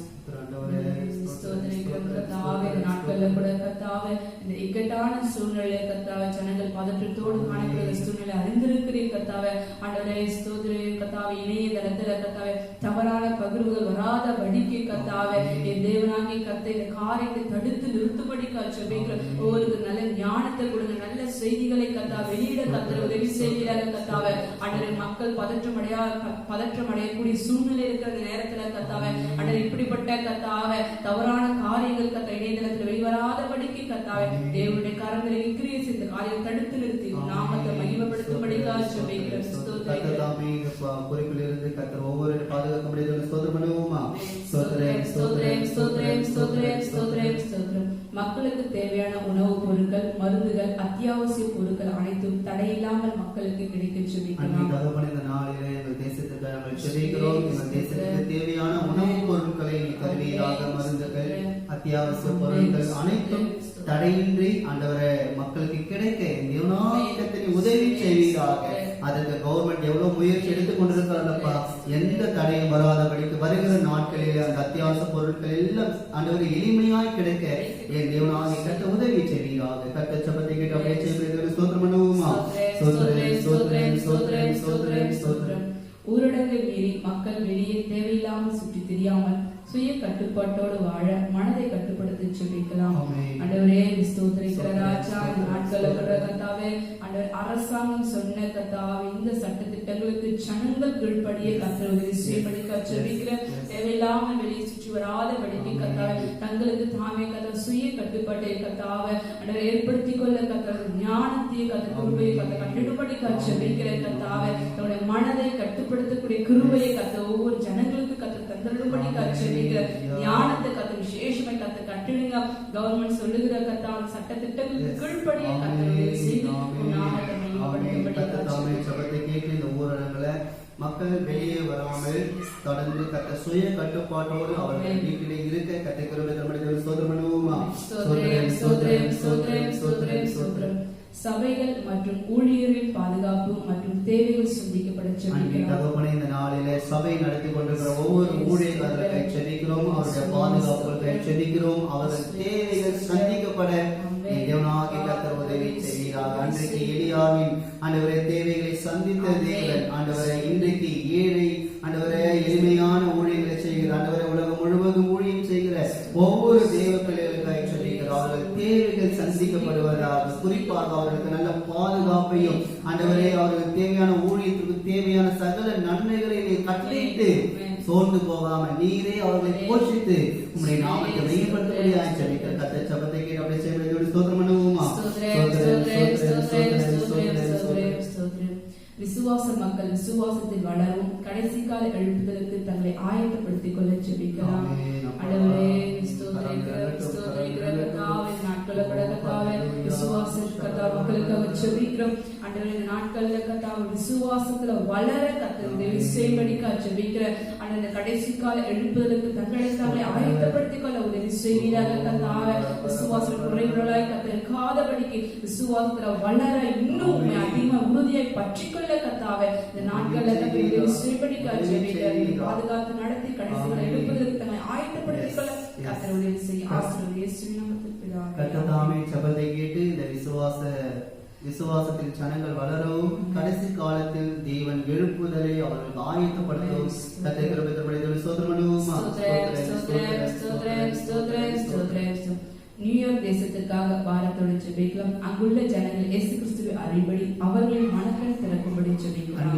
A: நாட்கள்ல கூட கர்த்தாவே இந்த இக்கட்டான சூழ்நிலை கர்த்தாவே ஜனங்கள் பதற்றத்தோடு காணப்படுகிற சூழ்நிலை அறிந்திருக்கிறேன் கர்த்தாவே. ஆண்டவரே ஸ்தோத்திரம் கர்த்தாவே, இணையதளத்துல கர்த்தாவே தவறான பகிர்வுகள் வராத படிக்க கர்த்தாவே என் தேவனாகிய கர்த்தர் இந்த காரியத்தை தடுத்து நிறுத்தும்படிக்காக ஜெபிக்கிறேன். ஒவ்வொரு நல்ல ஞானத்தை கொடுங்க, நல்ல செய்திகளை கர்த்தாவே வெளியிட கர்த்தர் உதவி செய்கிறாங்க கர்த்தாவே. ஆண்டவரே மக்கள் பதற்றம் அடையக்கூடிய சூழ்நிலை இருக்கிற நேரத்துல கர்த்தாவே ஆண்டவரே இப்படிப்பட்ட கர்த்தாவே தவறான காரியங்கள் கர்த்தாவே இணையதளத்தில் வெளிவராத படிக்க கர்த்தாவே தேவனுடைய கரங்களை கிரியை செய்த காரியம் தடுத்து நிறுத்தி நாமத்தை மகிமைப்படுத்தும்படிக்காக ஜெபிக்கிறேன்.
D: குறிப்பிலிருந்து கர்த்தர் ஒவ்வொரு பாதுகாக்கப்படுகிறது. ஸ்தோத்திரம் பண்ணுவோமா?
A: மக்களுக்கு தேவையான உணவுப் பொருட்கள், மருந்துகள், அத்தியாவசிய பொருட்கள் அனைத்தும் தடையில்லாமல் மக்களுக்கு கிடைக்க ஜெபிக்கலாம்.
D: இந்த நாளிலே எங்கள் தேசத்துக்கு நாங்கள் ஜெபிக்கிறோம். எங்கள் தேசத்துக்கு தேவையான உணவுப் பொருட்களை தருவீராக. மருந்துகள், அத்தியாவசிய பொருட்கள் அனைத்தும் தடையின்றி ஆண்டவரே மக்களுக்கு கிடைக்க தேவனாகிய உதவி செய்வீராக. அதற்கு கவர்மெண்ட் எவ்வளவு முயற்சி எடுத்துக் கொண்டிருக்கிறப்பா, எந்த தடையும் வராதபடிக்கு வருகிற நாட்களில் அந்த அத்தியாவசிய பொருட்கள் எல்லாம் ஆண்டவரை எளிமையாய் கிடைக்க என் தேவனாகிய கர்த்தர் உதவி செய்வீராக. கர்த்தர் ஜெபத்தை கேட்டு அப்படியே செய்வது ஸ்தோத்திரம் பண்ணுவோமா?
A: ஊரடங்கை மீறி மக்கள் வெளியே தேவையில்லாமல் சுற்றி தெரியாமல் சுய கட்டுப்பாட்டோடு வாழ மனதை கட்டுப்படுத்தி ஜெபிக்கலாம். ஆண்டவரே ஸ்தோத்திரிக்கிற ராஜா, இந்த நாட்கள்ல கர்த்தாவே ஆண்டவர் அரசாங்கம் சொன்ன கர்த்தாவே இந்த சட்ட திட்டங்களுக்கு ஜனங்கள் கீழ்ப்படிய கர்த்தர் உதவி செய்யும்படிக்காக ஜெபிக்கிறேன். தேவையில்லாமல் வெளியே சுற்றி வராத படிக்க கர்த்தாவே தங்களுக்கு தாமே கர்த்தர் சுய கட்டுப்பாட்டை கர்த்தாவே ஆண்டவர் ஏற்படுத்திக் கொள்ள கர்த்தர் ஞானத்தை கர்த்தர் கிருபையை கர்த்தர் கட்டிடும்படிக்காக ஜெபிக்கிறேன். கர்த்தாவே தன்னுடைய மனதை கட்டுப்படுத்தக்கூடிய கிருபையை கர்த்தர் ஒவ்வொரு ஜனங்களுக்கு கர்த்தர் தந்திடும்படிக்காக ஜெபிக்கிறேன். ஞானத்தை கர்த்தர் விசேஷமாய் கர்த்தர் கட்டிடுங்க. கவர்மெண்ட் சொல்லுகிற கர்த்தாவின் சட்ட திட்டங்களுக்கு கீழ்ப்படிய கர்த்தர் செய்து நாமத்தை
D: மக்கள் வெளியே வராமல் தொடர்ந்து கர்த்தர் சுய கட்டுப்பாட்டோடு அவர்கள் வீட்டிலே இருக்க கர்த்தர் கிருபை தரும்படி ஸ்தோத்திரம் பண்ணுவோமா?
A: சபைகள் மற்றும் ஊழியர்களின் பாதுகாப்பு மற்றும் தேவைகள் சிந்திக்கப்பட
D: ஜெபிக்கிறோம். இந்த நாளிலே சபை நடத்தி கொண்டிருக்கிற ஒவ்வொரு ஊழியர்களுக்காக ஜெபிக்கிறோம். அவருடைய பாதுகாப்புக்காக ஜெபிக்கிறோம். அவர்கள் தேவைகள் சந்திக்கப்பட தேவனாகிய கர்த்தர் உதவி செய்வீராக. அன்றைக்கு எலியாவின் ஆண்டவரே தேவைகளை சந்தித்த தேவன் ஆண்டவரை இன்றைக்கு ஏழை ஆண்டவரே எளிமையான ஊழியர்களை செய்கிற ஆண்டவரை உலகம் முழுவதும் ஊழியம் செய்கிற ஒவ்வொரு தேவ பிள்ளைகளுக்காக ஜெபிக்கிறோம். அவர்கள் தேவைகள் சந்திக்கப்படுவதாக, குறிப்பாக அவர்களுக்கு நல்ல பாதுகாப்பையும் ஆண்டவரே அவர்களுக்கு தேவையான ஊழியத்துக்கு தேவையான சகல நன்மைகளை கட்டளையிட்டு சோர்ந்து போகாம நீரே அவர்களை போஷித்து உங்களுடைய நாமத்தை மையப்படுத்தபடியாக ஜெபிக்கிற கர்த்தர் ஜெபத்தை கேட்டு அப்படியே செய்வது ஸ்தோத்திரம் பண்ணுவோமா?
A: விசுவாச மக்கள் விசுவாசத்தில் வளரும் கடைசி கால எழுப்புதலுக்கு தங்களை ஆயத்தப்படுத்திக் கொள்ள ஜெபிக்கலாம். ஆண்டவரே நாட்கள மக்களுக்காக ஜெபிக்கிறோம் ஆண்டவரே. இந்த நாட்கள்ல கர்த்தாவே விசுவாசத்துல வளர கர்த்தர் உதவி செய்யும்படிக்காக ஜெபிக்கிறேன் ஆண்டவரே. இந்த கடைசி கால எழுப்புதலுக்கு தங்களை தாங்களே ஆயத்தப்படுத்திக் கொள்ள உதவி செய்வீராக கர்த்தாவே. விசுவாச குறைவுகளாய் கர்த்தருக்காதபடிக்கு விசுவாசத்துல வளர இன்னும் அதிகமா உறுதியாய் பற்றிக்கொள்ள கர்த்தாவே இந்த நாட்கள்ல கர்த்தர் உதவி செய்யும்படிக்காக ஜெபிக்கிறேன். பாதுகாத்து நடத்தி கடைசி கால எழுப்புதலுக்கு தங்களை ஆயத்தப்படுத்திக் கொள்ள கர்த்தர் உதவி செய்ய ஆசீர்வதியும் இயேசுவின் நாமத்தில் பிதாவே.
D: கர்த்தர் தாமே ஜெபத்தை கேட்டு இந்த விசுவாசத்தில் ஜனங்கள் வளரவும் கடைசி காலத்தில் தேவன் எழுப்புதலை அவர்களுக்கு ஆயத்தப்படுத்தவும் கர்த்தர் கிருபை தரும்படி ஸ்தோத்திரம் பண்ணுவோம்.
A: நியூயார்க் தேசத்திற்காக பாரத்தோடு ஜெபிக்கலாம். அங்குள்ள ஜனங்கள் இயேசு கிறிஸ்துவை அறிபடி அவர்களின் மனக்கண் திறக்கும்படி ஜெபிக்கலாம்.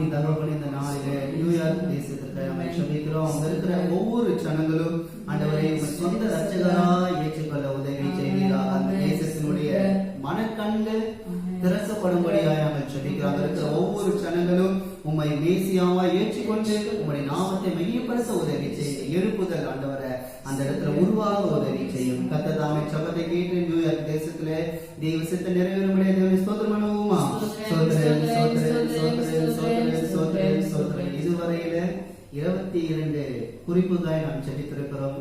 D: இந்த நாளிலே நியூயார்க் தேசத்திற்கு நம்ம ஜெபிக்கிறோம். அங்க இருக்கிற ஒவ்வொரு ஜனங்களும் ஆண்டவரை சொந்த ரட்சகராய் ஏற்றுக்கொள்ள உதவி செய்வீராக. அந்த தேசத்தினுடைய மனக்கண்கள் திறக்கப்படும்படியாய் நாங்கள் ஜெபிக்கிறோம். அங்க இருக்கிற ஒவ்வொரு ஜனங்களும் உம்மை மேசியாவாய் ஏற்றுக்கொண்டு உம்முடைய நாமத்தை மையப்படுத்த உதவி செய்யும். எழுப்புதல் ஆண்டவரை அந்த இடத்துல உருவாக உதவி செய்யும். கர்த்தர் தாமே ஜெபத்தை கேட்டு நியூயார்க் தேசத்திலே தேவ சித்தம் நிறைவேறும்படியாக தேவனை ஸ்தோத்திரம் பண்ணுவோமா. இதுவரையில 22 குறிப்புகளை நாம் ஜெபித்திருக்கிறோம்.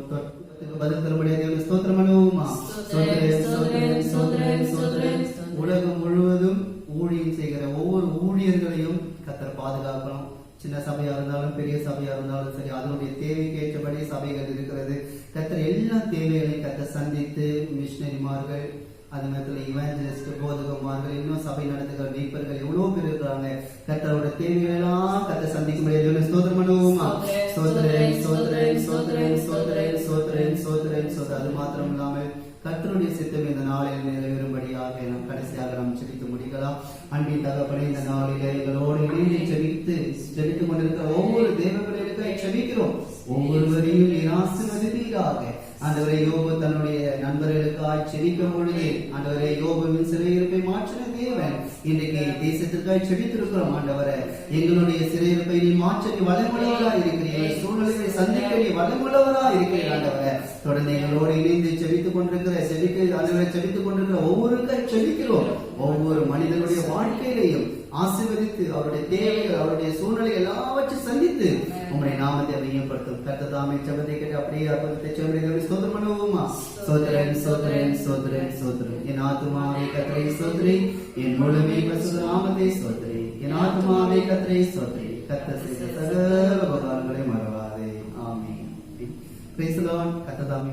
D: பதில் தரும்படியாக தேவனை ஸ்தோத்திரம் பண்ணுவோமா. உலகம் முழுவதும் ஊழியம் செய்கிற ஒவ்வொரு ஊழியர்களையும் கர்த்தர் பாதுகாக்கணும். சின்ன சபையா இருந்தாலும் பெரிய சபையா இருந்தாலும் சரி, அதனுடைய தேவைக்கு ஏற்றபடி சபைகள் இருக்கிறது. கர்த்தர் எல்லா தேவைகளையும் கர்த்தர் சந்தித்து மிஷனரிமார்கள், அது மாதிரி இவாஞ்சலிஸ்ட், போதகமார்கள், இன்னும் சபை நடத்துகிற மீட்பர்கள் எவ்வளவு பேர் இருக்கிறாங்க. கர்த்தரோட தேவைகள் எல்லாம் கர்த்தர் சந்திக்க முடியாது. ஸ்தோத்திரம் பண்ணுவோமா. அது மாத்திரம் இல்லாமல் கர்த்தருடைய சித்தம் இந்த நாளில் நிறைவேறும்படியாக நாம் கடைசியாக நாம் ஜெபித்து முடிக்கலாம். அன்பின் தகப்பனே, இந்த நாளிலே எங்களோடு இணைந்து ஜெபித்துக் கொண்டிருக்கிற ஒவ்வொரு தேவர்களுக்காக ஜெபிக்கிறோம். ஒவ்வொருவரையும் நீர் ஆசீர்வதிப்பீராக. ஆண்டவரே, யோபு தன்னுடைய நண்பர்களுக்காக ஜெபிக்கும் பொழுது ஆண்டவரே யோபுவின் சிறையிருப்பை மாற்றின தேவன். இன்றைக்கு தேசத்திற்காக ஜெபித்திருக்கிறோம். ஆண்டவரே, எங்களுடைய சிறையிருப்பை நீ மாற்ற நீ வல்லமுள்ளவரா இருக்கிறீர்கள். சூழ்நிலைகளை சந்திக்க நீ வல்லமுள்ளவரா இருக்கிறீர்கள். ஆண்டவரே, தொடர்ந்து எங்களோடு இணைந்து ஜெபித்துக் கொண்டிருக்கிற ஒவ்வொருக்காய் ஜெபிக்கிறோம். ஒவ்வொரு மனிதனுடைய வாழ்க்கையிலையும் ஆசீர்வதித்து அவருடைய தேவைகள், அவருடைய சூழ்நிலை எல்லாவற்றையும் சந்தித்து உங்களுடைய நாமத்தை மையப்படுத்தும். கர்த்தர் தாமே ஜெபத்தை கேட்டு அப்படியே அற்புதத்தை செய்யும்படி ஸ்தோத்திரம் பண்ணுவோமா. ஸ்தோத்திரம். என் ஆத்துமாவே கர்த்தரை ஸ்தோத்திரி, என் முழுமை பரிசுத்த நாமத்தை ஸ்தோத்திரி. என் ஆத்துமாவே கர்த்தரை ஸ்தோத்திரி, கர்த்தர் செய்த சகல உபகாரங்களை மறவாதே. ஆமென். Praise the lord. கர்த்தர் தாமே